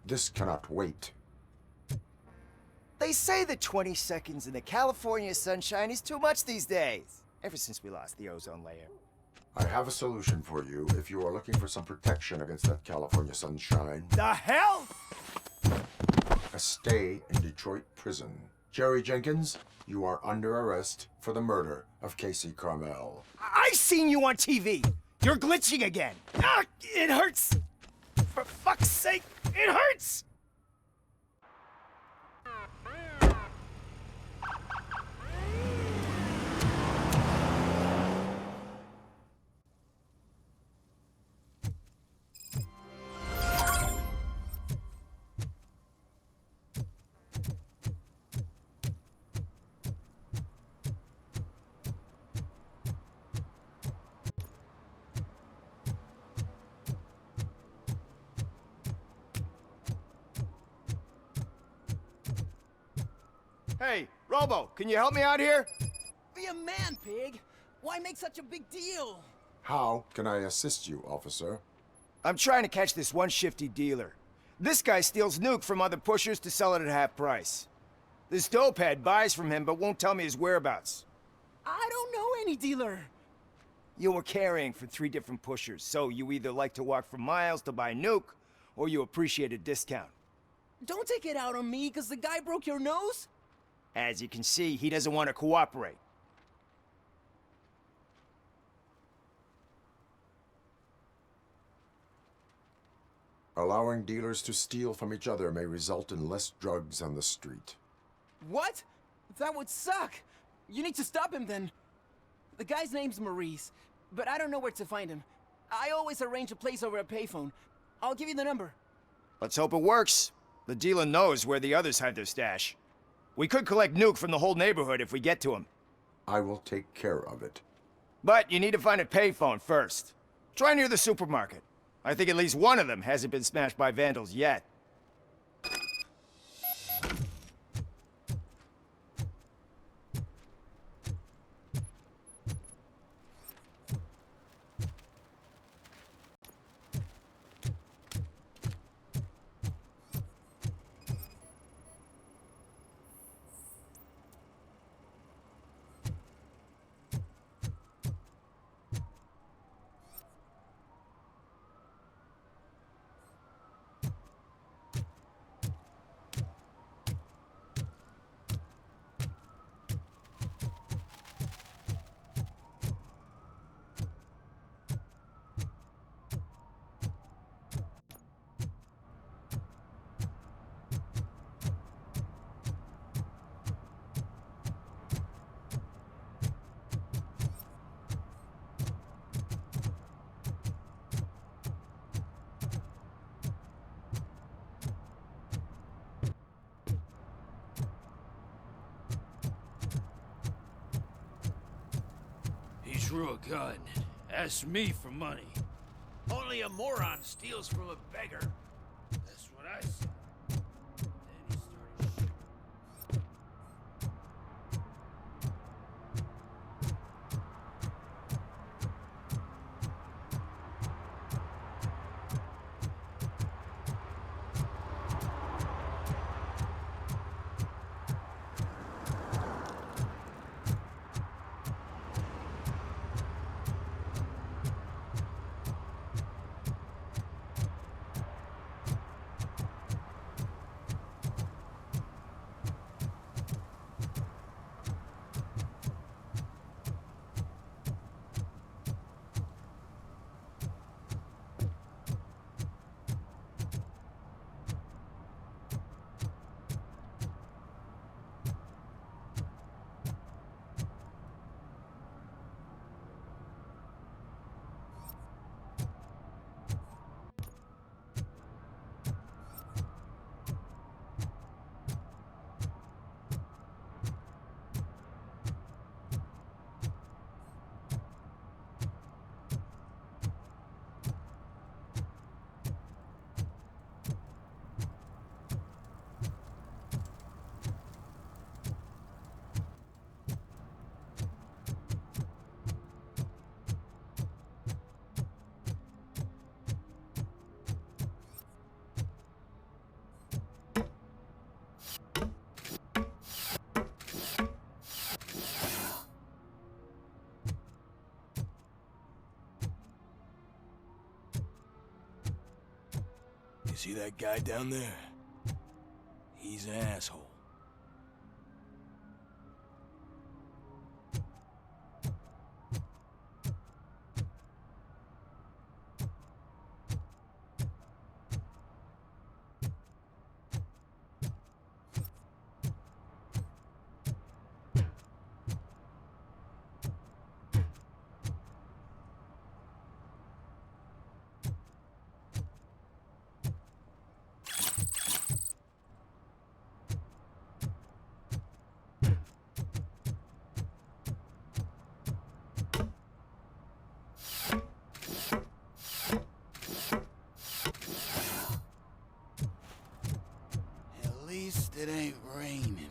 This cannot wait. They say that 20 seconds in the California sunshine is too much these days. Ever since we lost the ozone layer. I have a solution for you if you are looking for some protection against that California sunshine. The hell? A stay in Detroit prison. Jerry Jenkins, you are under arrest for the murder of Casey Carmel. I seen you on TV. You're glitching again. Ah, it hurts. For fuck's sake, it hurts. Hey, Robo, can you help me out here? Be a man, pig! Why make such a big deal? How can I assist you, officer? I'm trying to catch this one shifty dealer. This guy steals nuke from other pushers to sell it at half price. This dopehead buys from him but won't tell me his whereabouts. I don't know any dealer. You were carrying for 3 different pushers, so you either like to walk for miles to buy nuke, or you appreciate a discount. Don't take it out on me, because the guy broke your nose? As you can see, he doesn't want to cooperate. Allowing dealers to steal from each other may result in less drugs on the street. What? That would suck. You need to stop him then. The guy's name's Maurice, but I don't know where to find him. I always arrange a place over a payphone. I'll give you the number. Let's hope it works. The dealer knows where the others hide their stash. We could collect nuke from the whole neighborhood if we get to him. I will take care of it. But you need to find a payphone first. Try near the supermarket. I think at least one of them hasn't been smashed by vandals yet. Drew a gun. Asked me for money. Only a moron steals from a beggar. That's what I said. Then he started shooting. see that guy down there? He's an asshole. It ain't raining.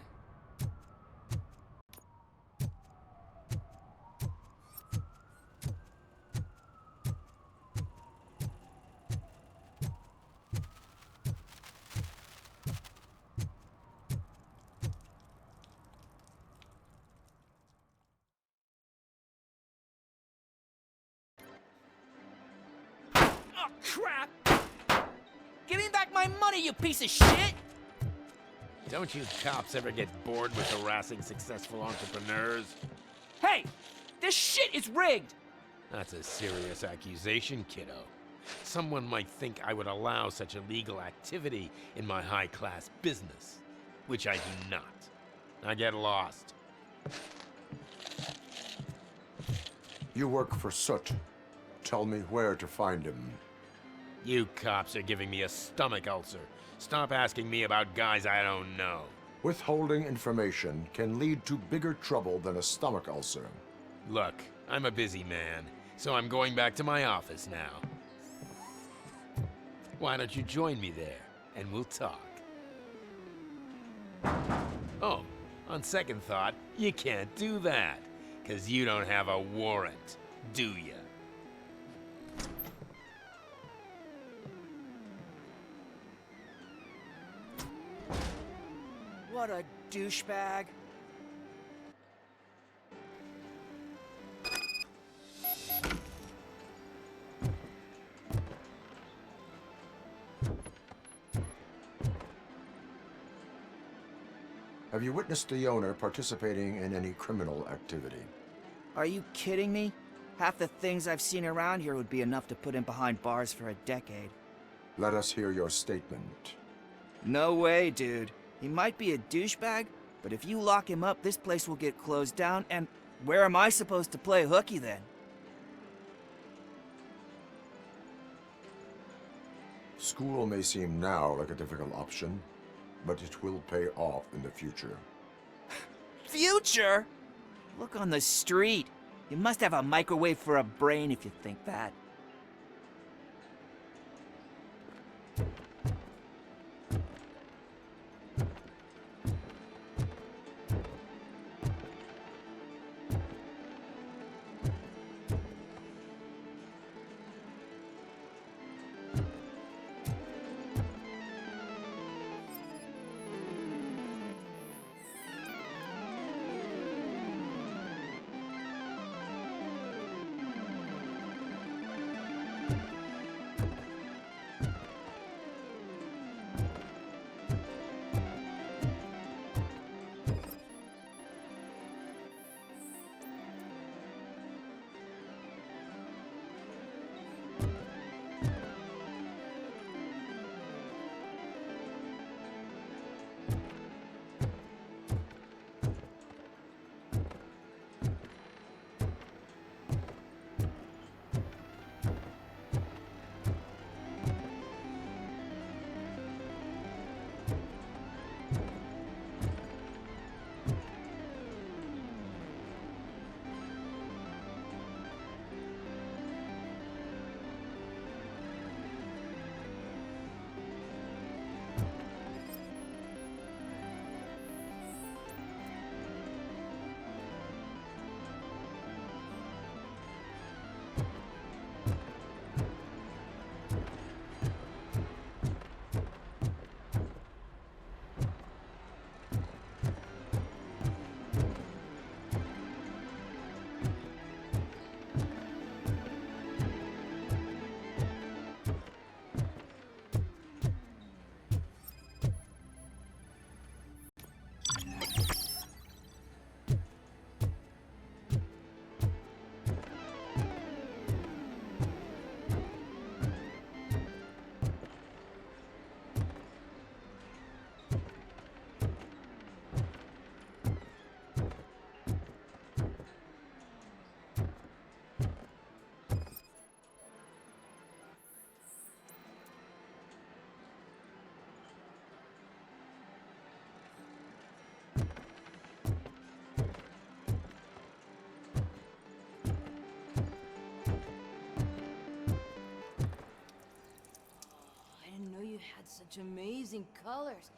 Oh, crap! Give me back my money, you piece of shit! Don't you cops ever get bored with harassing successful entrepreneurs? Hey! This shit is rigged! That's a serious accusation, kiddo. Someone might think I would allow such illegal activity in my high-class business, which I do not. I get lost. You work for Soot. Tell me where to find him. You cops are giving me a stomach ulcer. Stop asking me about guys I don't know. Withholding information can lead to bigger trouble than a stomach ulcer. Look, I'm a busy man, so I'm going back to my office now. Why don't you join me there, and we'll talk. Oh, on second thought, you can't do that, 'cause you don't have a warrant, do ya? What a douchebag. Have you witnessed the owner participating in any criminal activity? Are you kidding me? Half the things I've seen around here would be enough to put him behind bars for a decade. Let us hear your statement. No way, dude. He might be a douchebag, but if you lock him up, this place will get closed down, and where am I supposed to play hooky then? School may seem now like a difficult option, but it will pay off in the future. Future? Look on the street. You must have a microwave for a brain if you think that. such amazing colors.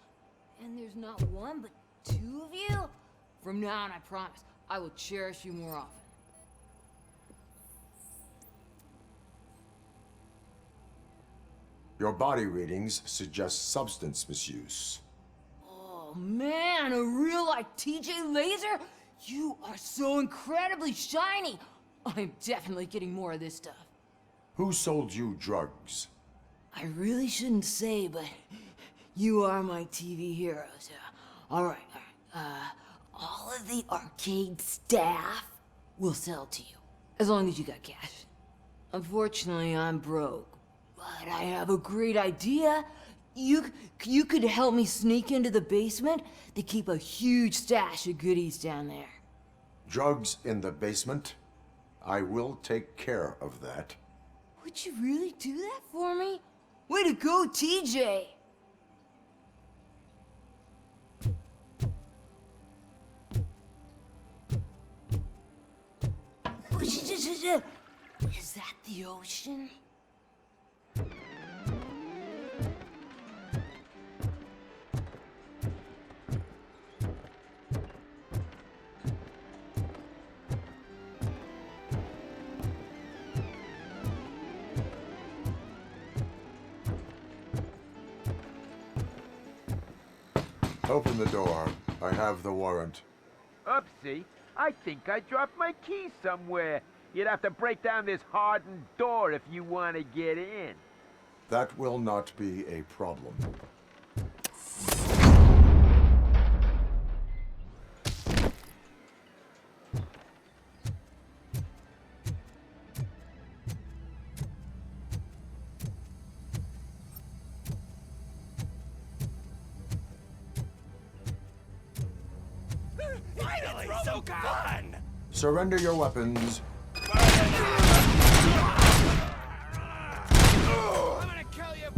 And there's not one, but two of you? From now on, I promise, I will cherish you more often. Your body readings suggest substance misuse. Oh man, a real-life TJ laser? You are so incredibly shiny! I'm definitely getting more of this stuff. Who sold you drugs? I really shouldn't say, but you are my TV heroes. Alright. All of the arcade staff will sell to you, as long as you got cash. Unfortunately, I'm broke, but I have a great idea. You could help me sneak into the basement. They keep a huge stash of goodies down there. Drugs in the basement? I will take care of that. Would you really do that for me? Way to go, TJ! Is that the ocean? Open the door. I have the warrant. Oopsie. I think I dropped my keys somewhere. You'd have to break down this hardened door if you want to get in. That will not be a problem. Finally, so fun! Surrender your weapons. I'm gonna kill you!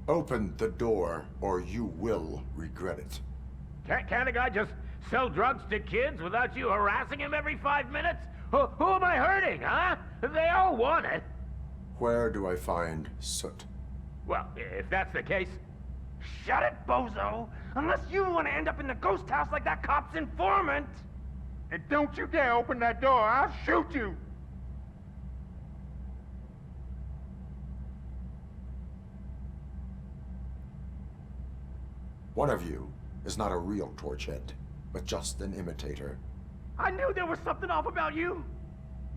Open the door, or you will regret it. Can't a guy just sell drugs to kids without you harassing him every 5 minutes? Who am I hurting, huh? They all want it. Where do I find Soot? Well, if that's the case... Shut it, bozo! Unless you want to end up in the ghost house like that cop's informant! And don't you dare open that door, I'll shoot you! One of you is not a real Torchhead, but just an imitator. I knew there was something off about you.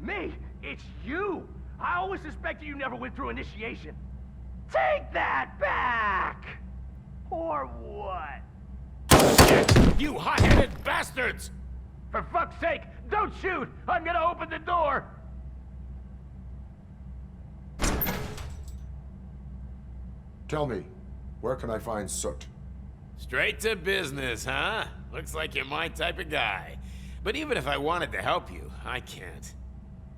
Me, it's you. I always suspected you never went through initiation. Take that back! Or what? You hot-headed bastards! For fuck's sake, don't shoot! I'm gonna open the door! Tell me, where can I find Soot? Straight to business, huh? Looks like you're my type of guy. But even if I wanted to help you, I can't.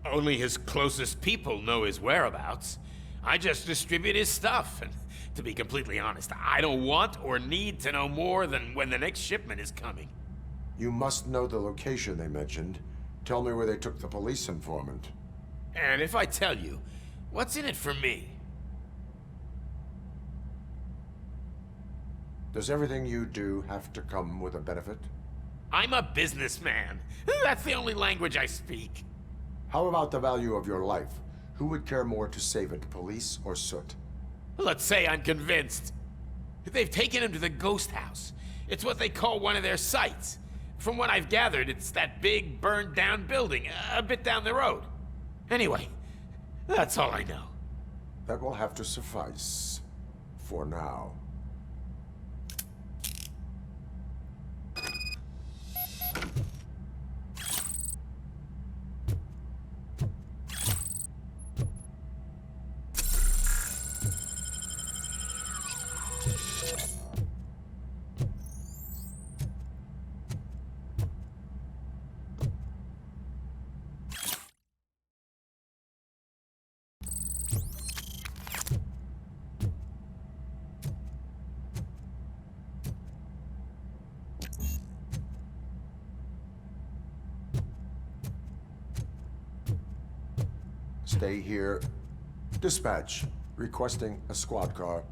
Only his closest people know his whereabouts. I just distribute his stuff, and to be completely honest, I don't want or need to know more than when the next shipment is coming. You must know the location they mentioned. Tell me where they took the police informant. And if I tell you, what's in it for me? Does everything you do have to come with a benefit? I'm a businessman. That's the only language I speak. How about the value of your life? Who would care more to save it, police or Soot? Let's say I'm convinced. They've taken him to the ghost house. It's what they call one of their sites. From what I've gathered, it's that big, burned-down building, a bit down the road. Anyway, that's all I know. That will have to suffice. For now. Stay here. Dispatch. Requesting a squad car.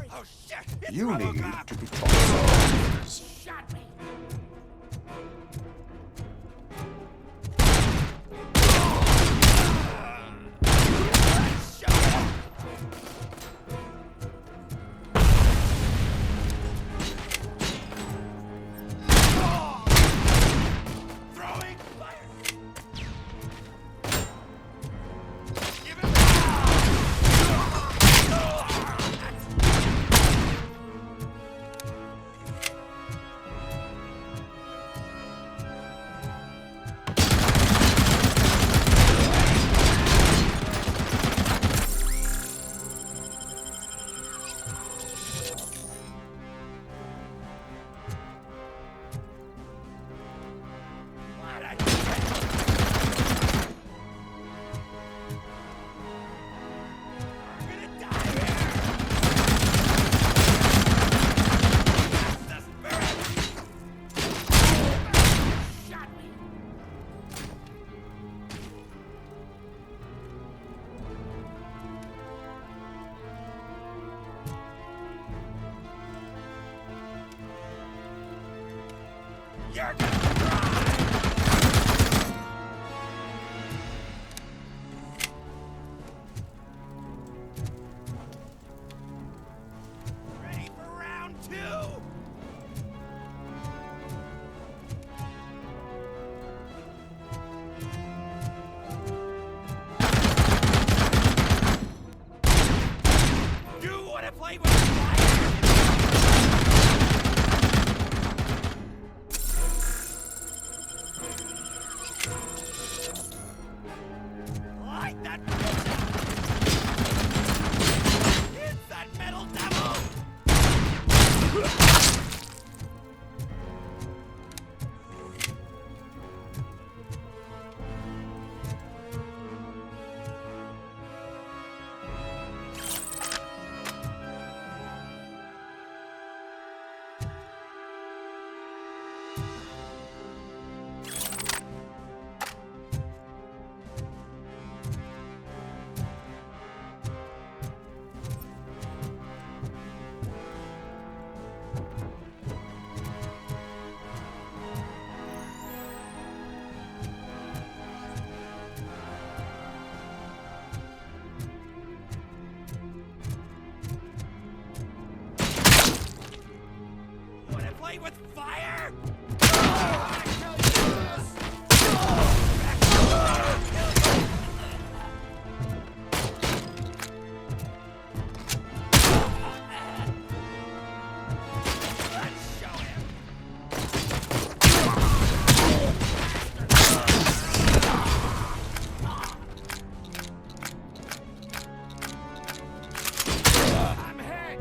Oh shit! It's You need Robocop! to be taught. Shot me! You're gonna cry! Ready for round 2? You wanna play with fire? Light that bitch up! It's that metal devil! Wanna play with fire? Let's show him. I'm hit.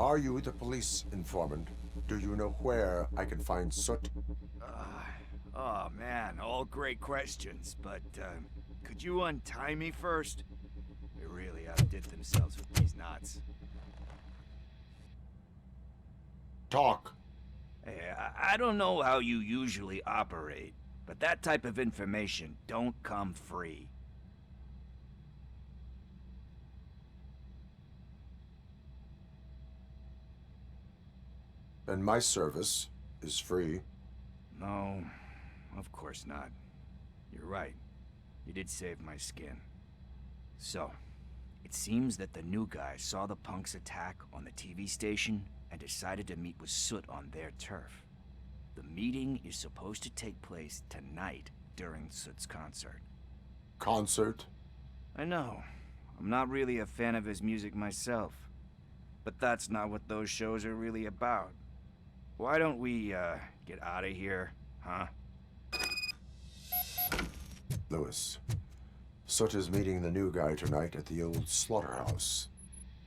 Are you the police informant? Do you know where I can find Soot? Oh man, all great questions, but could you untie me first? They really outdid themselves with these knots. Talk. Hey, I don't know how you usually operate, but that type of information don't come free. And my service is free. No, of course not. You're right. You did save my skin. So, it seems that the new guy saw the punks attack on the TV station and decided to meet with Soot on their turf. The meeting is supposed to take place tonight during Soot's concert. Concert? I know. I'm not really a fan of his music myself. But that's not what those shows are really about. Why don't we, get out of here, huh? Lewis, Soot is meeting the new guy tonight at the old slaughterhouse.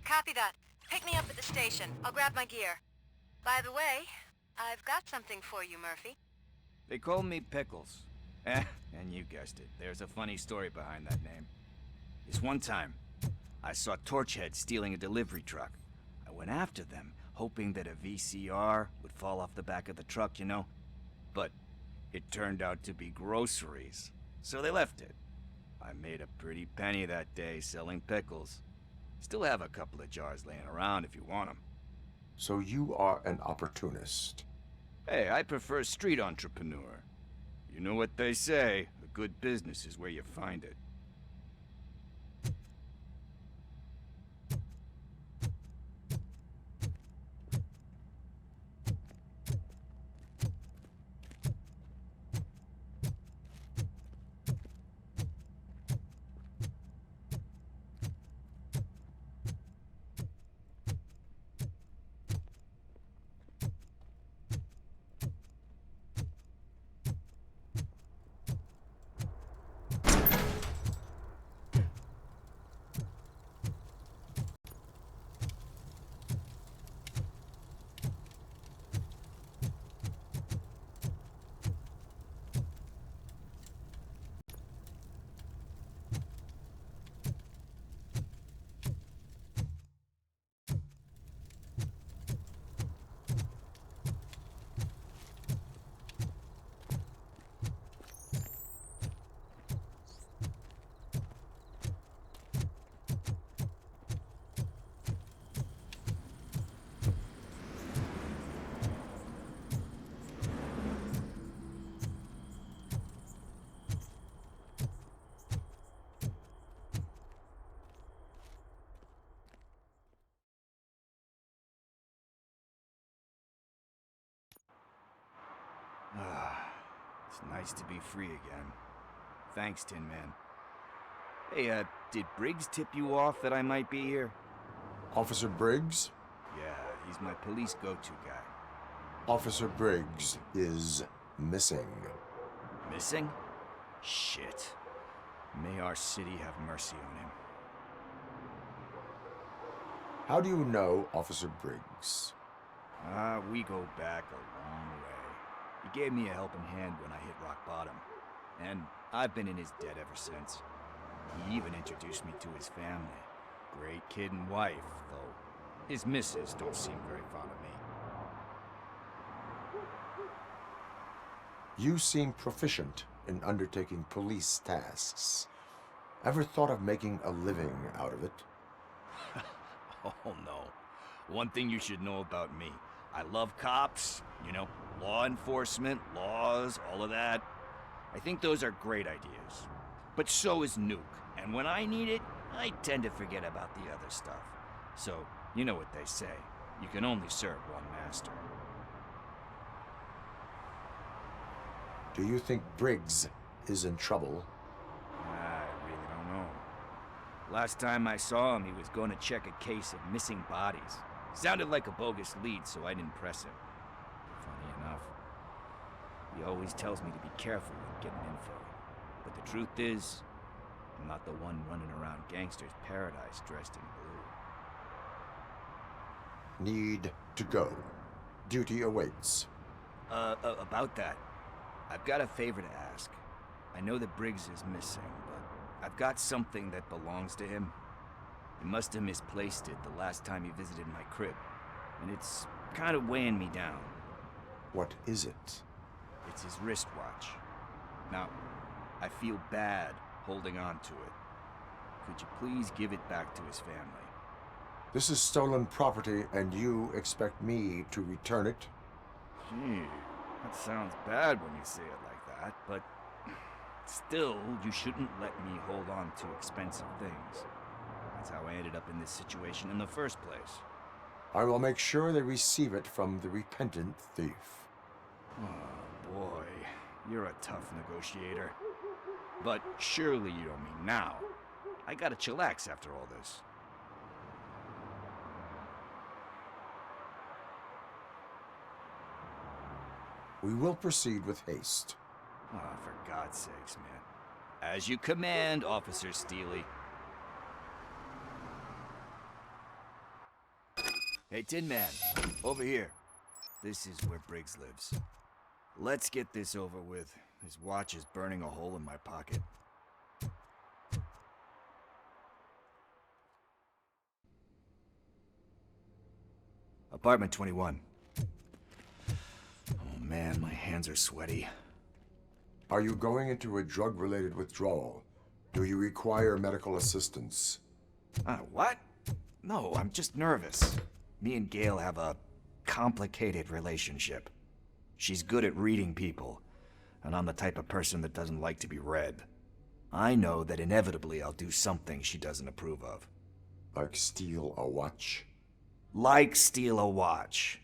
Copy that. Pick me up at the station. I'll grab my gear. By the way, I've got something for you, Murphy. They call me Pickles. And you guessed it, there's a funny story behind that name. This one time, I saw Torchhead stealing a delivery truck. I went after them, hoping that a VCR would fall off the back of the truck, you know? But it turned out to be groceries, so they left it. I made a pretty penny that day selling pickles. Still have a couple of jars laying around if you want them. So you are an opportunist. Hey, I prefer street entrepreneur. You know what they say, a good business is where you find it. It's nice to be free again. Thanks, Tin Man. Hey, did Briggs tip you off that I might be here? Officer Briggs? Yeah, he's my police go-to guy. Officer Briggs is missing. Missing? Shit. May our city have mercy on him. How do you know Officer Briggs? We go back a long way. He gave me a helping hand when I hit rock bottom. And I've been in his debt ever since. He even introduced me to his family. Great kid and wife, though his missus don't seem very fond of me. You seem proficient in undertaking police tasks. Ever thought of making a living out of it? Oh no. One thing you should know about me. I love cops, you know, law enforcement, laws, all of that. I think those are great ideas. But so is Nuke, and when I need it, I tend to forget about the other stuff. So, you know what they say. You can only serve one master. Do you think Briggs is in trouble? I really don't know. Last time I saw him, he was going to check a case of missing bodies. Sounded like a bogus lead, so I didn't press him. Funny enough. He always tells me to be careful when getting info. But the truth is, I'm not the one running around Gangster's Paradise dressed in Need to go. Duty awaits. About that, I've got a favor to ask. I know that Briggs is missing, but I've got something that belongs to him. He must have misplaced it the last time he visited my crib, and it's kind of weighing me down. What is it? It's his wristwatch. Now, I feel bad holding on to it. Could you please give it back to his family? This is stolen property, and you expect me to return it? Gee, that sounds bad when you say it like that, but still, you shouldn't let me hold on to expensive things. That's how I ended up in this situation in the first place. I will make sure they receive it from the repentant thief. Oh boy, you're a tough negotiator. But surely you don't mean now. I gotta chillax after all this. We will proceed with haste. Oh, for God's sakes, man. As you command, Officer Steely. Hey, Tin Man, over here. This is where Briggs lives. Let's get this over with. His watch is burning a hole in my pocket. Apartment 21. Oh man, my hands are sweaty. Are you going into a drug-related withdrawal? Do you require medical assistance? What? No, I'm just nervous. Me and Gail have a complicated relationship. She's good at reading people, and I'm the type of person that doesn't like to be read. I know that inevitably I'll do something she doesn't approve of. Like steal a watch? Like steal a watch.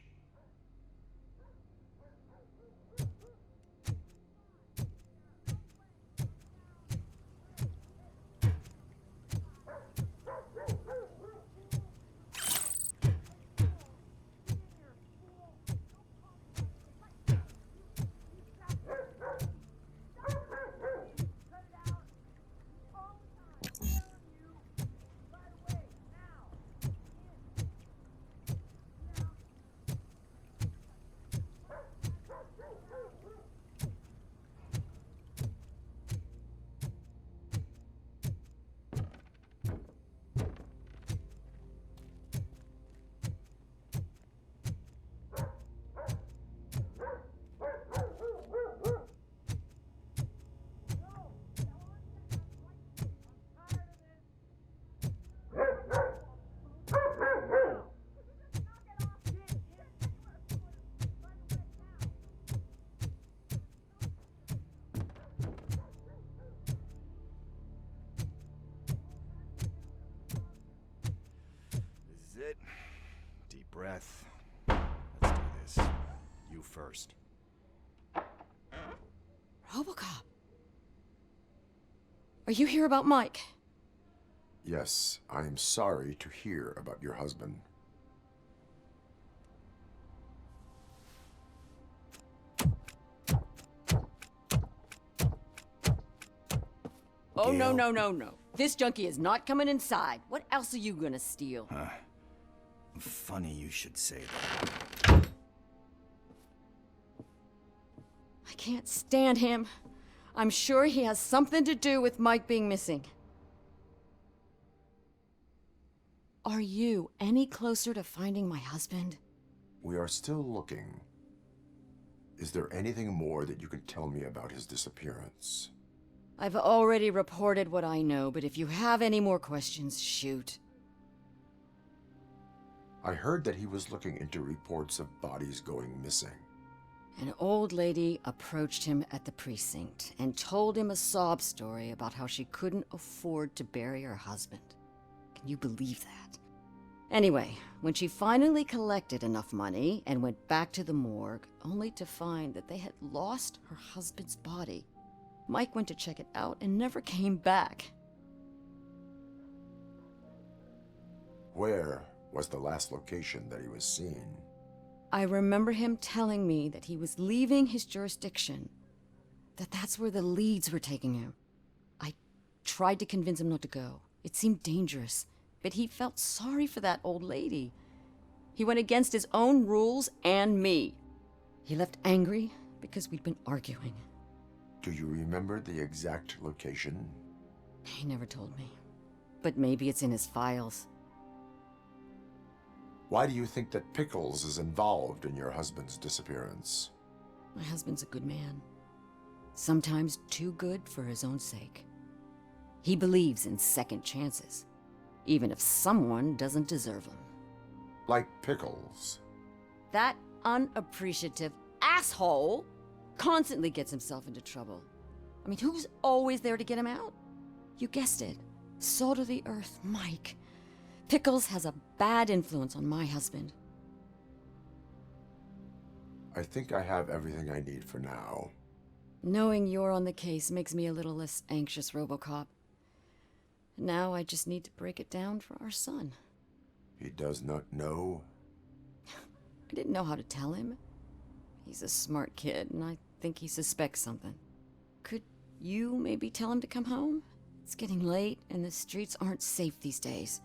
It. Deep breath. Let's do this. You first. Robocop. Are you here about Mike? Yes, I am sorry to hear about your husband. Oh, no, no, no, no. This junkie is not coming inside. What else are you gonna steal? Funny you should say that. I can't stand him. I'm sure he has something to do with Mike being missing. Are you any closer to finding my husband? We are still looking. Is there anything more that you can tell me about his disappearance? I've already reported what I know, but if you have any more questions, shoot. I heard that he was looking into reports of bodies going missing. An old lady approached him at the precinct and told him a sob story about how she couldn't afford to bury her husband. Can you believe that? Anyway, when she finally collected enough money and went back to the morgue, only to find that they had lost her husband's body, Mike went to check it out and never came back. Where was the last location that he was seen? I remember him telling me that he was leaving his jurisdiction, that that's where the leads were taking him. I tried to convince him not to go. It seemed dangerous, but he felt sorry for that old lady. He went against his own rules and me. He left angry because we'd been arguing. Do you remember the exact location? He never told me. But maybe it's in his files. Why do you think that Pickles is involved in your husband's disappearance? My husband's a good man. Sometimes too good for his own sake. He believes in second chances, even if someone doesn't deserve them. Like Pickles. That unappreciative asshole constantly gets himself into trouble. I mean, who's always there to get him out? You guessed it. Salt of the earth, Mike. Pickles has a bad influence on my husband. I think I have everything I need for now. Knowing you're on the case makes me a little less anxious, Robocop. Now I just need to break it down for our son. He does not know? I didn't know how to tell him. He's a smart kid, and I think he suspects something. Could you maybe tell him to come home? It's getting late, and the streets aren't safe these days.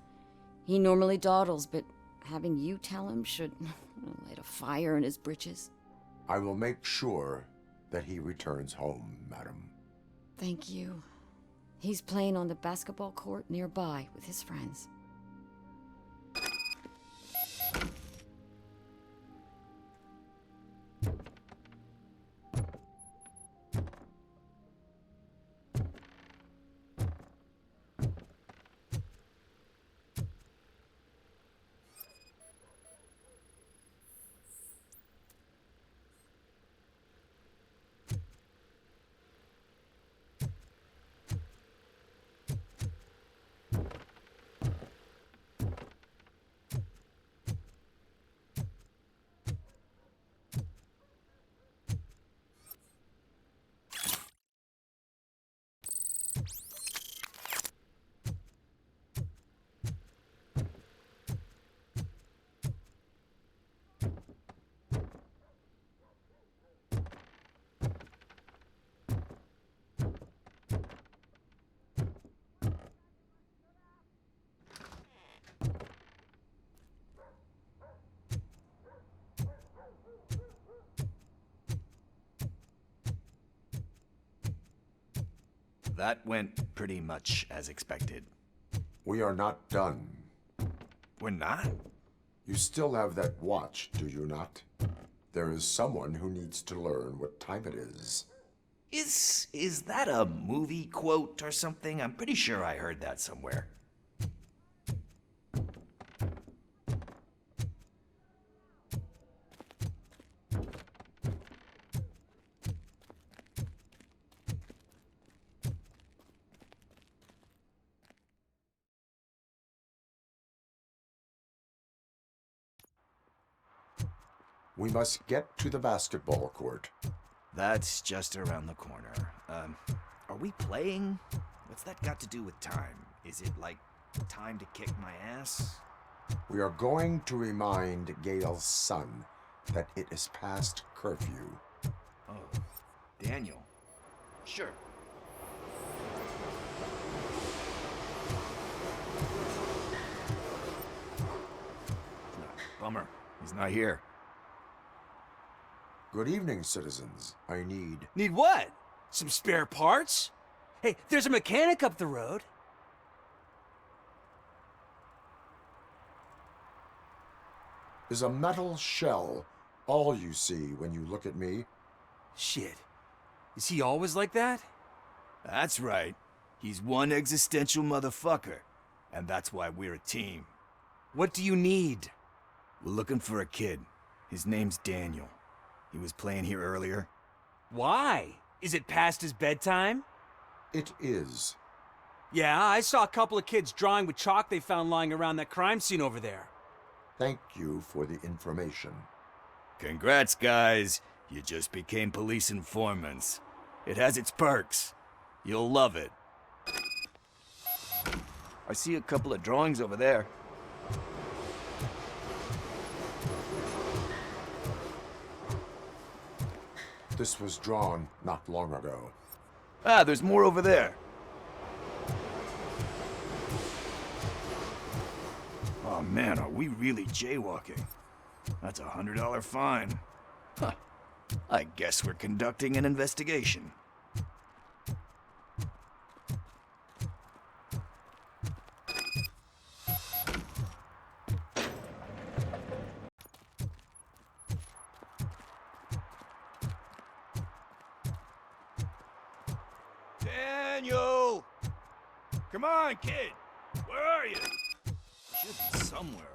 He normally dawdles, but having you tell him should light a fire in his britches. I will make sure that he returns home, madam. Thank you. He's playing on the basketball court nearby with his friends. That went pretty much as expected. We are not done. We're not? You still have that watch, do you not? There is someone who needs to learn what time it is. Is that a movie quote or something? I'm pretty sure I heard that somewhere. We must get to the basketball court. That's just around the corner. Are we playing? What's that got to do with time? Is it like time to kick my ass? We are going to remind Gail's son that it is past curfew. Oh, Daniel. Sure. Bummer. He's not here. Good evening, citizens. I need... Need what? Some spare parts? Hey, there's a mechanic up the road. Is a metal shell all you see when you look at me? Shit. Is he always like that? That's right. He's one existential motherfucker. And that's why we're a team. What do you need? We're looking for a kid. His name's Daniel. He was playing here earlier. Why? Is it past his bedtime? It is. Yeah, I saw a couple of kids drawing with chalk they found lying around that crime scene over there. Thank you for the information. Congrats, guys. You just became police informants. It has its perks. You'll love it. I see a couple of drawings over there. This was drawn not long ago. Ah, there's more over there. Oh man, are we really jaywalking? That's a $100 fine. Huh. I guess we're conducting an investigation. Daniel! Come on, kid! Where are you? Should be somewhere around.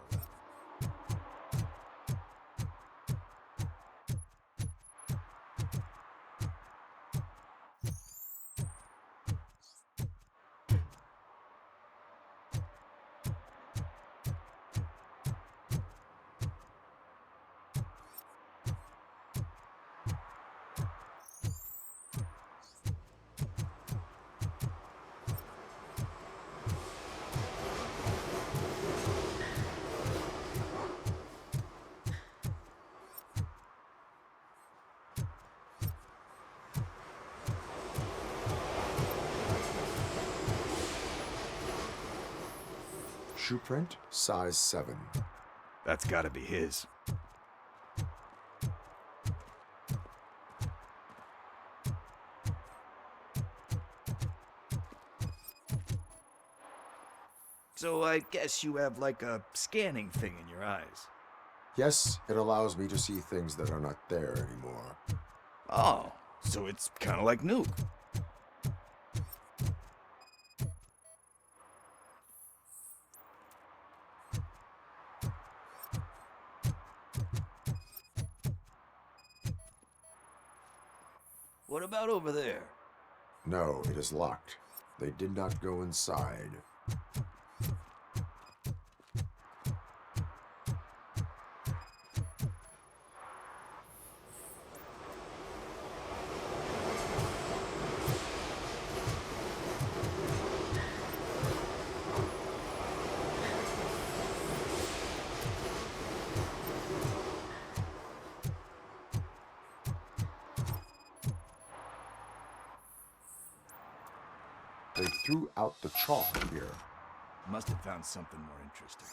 Shoe print, size 7. That's gotta be his. So I guess you have like a scanning thing in your eyes. Yes, it allows me to see things that are not there anymore. Oh, so it's kind of like Nuke. What about over there? No, it is locked. They did not go inside. They threw out the chalk here. Must have found something more interesting.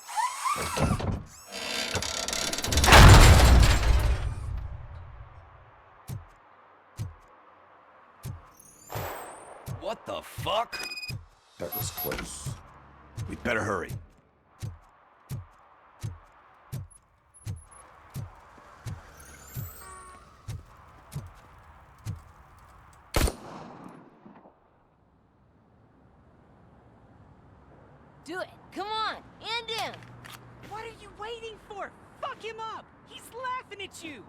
What the fuck? That was close. We'd better hurry. Do it. Come on. End him. What are you waiting for? Fuck him up. He's laughing at you.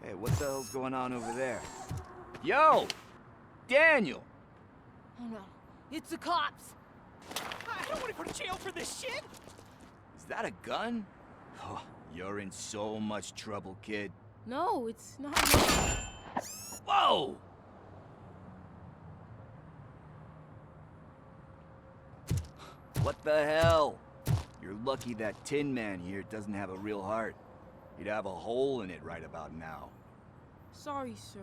Hey, what the hell's going on over there? Yo! Daniel! Oh no. It's the cops. I don't want to go to jail for this shit. Is that a gun? Oh, you're in so much trouble, kid. No, it's not. Whoa! What the hell? You're lucky that Tin Man here doesn't have a real heart. He'd have a hole in it right about now. Sorry, sir.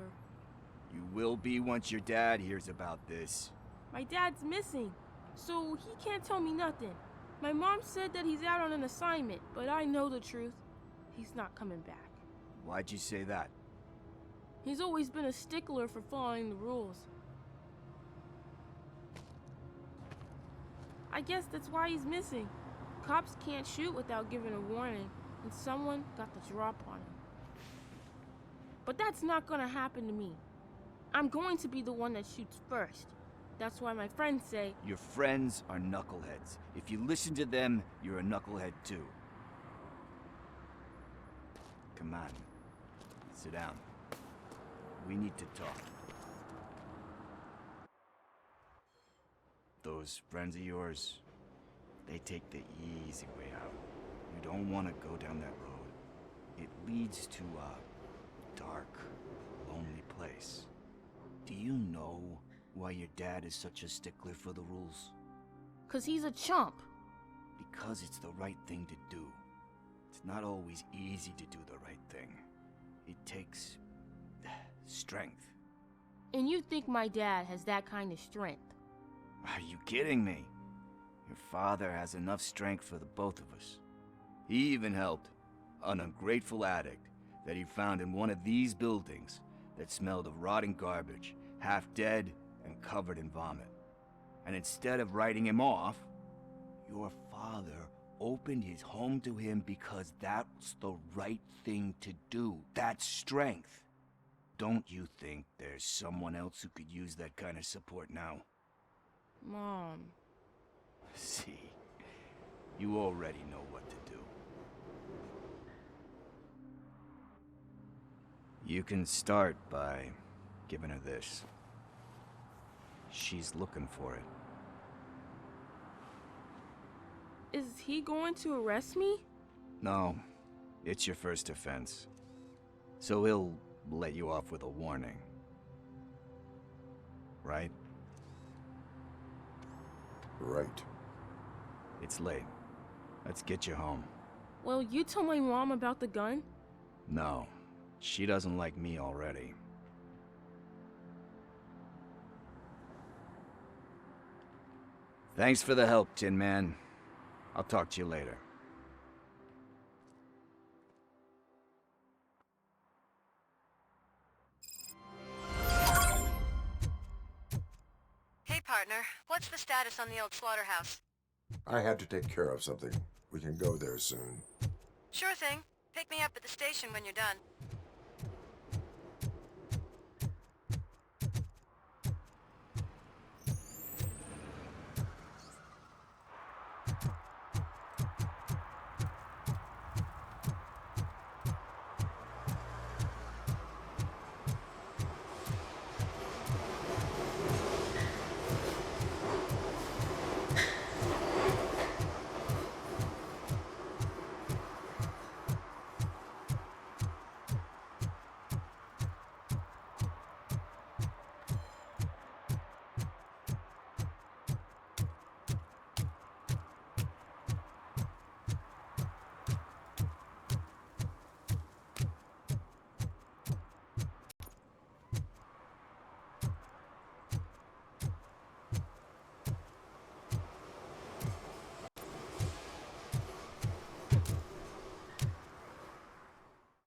You will be once your dad hears about this. My dad's missing, so he can't tell me nothing. My mom said that he's out on an assignment, but I know the truth. He's not coming back. Why'd you say that? He's always been a stickler for following the rules. I guess that's why he's missing. Cops can't shoot without giving a warning, and someone got the drop on him. But that's not gonna happen to me. I'm going to be the one that shoots first. That's why my friends say... Your friends are knuckleheads. If you listen to them, you're a knucklehead too. Come on. Sit down. We need to talk. Those friends of yours, they take the easy way out. You don't want to go down that road. It leads to a dark, lonely place. Do you know why your dad is such a stickler for the rules? 'Cause he's a chump. Because it's the right thing to do. It's not always easy to do the right thing. It takes strength. And you think my dad has that kind of strength? Are you kidding me? Your father has enough strength for the both of us. He even helped. an ungrateful addict that he found in one of these buildings that smelled of rotting garbage, half dead and covered in vomit. And instead of writing him off, your father opened his home to him because that's the right thing to do. That's strength. Don't you think there's someone else who could use that kind of support now? Mom. See, you already know what to do. You can start by giving her this. She's looking for it. Is he going to arrest me? No, it's your first offense. So he'll let you off with a warning. Right? Right. It's late. Let's get you home. Well, you told my mom about the gun? No, she doesn't like me already. Thanks for the help, Tin Man. I'll talk to you later. Hey, partner. What's the status on the old slaughterhouse? I had to take care of something. We can go there soon. Sure thing. Pick me up at the station when you're done.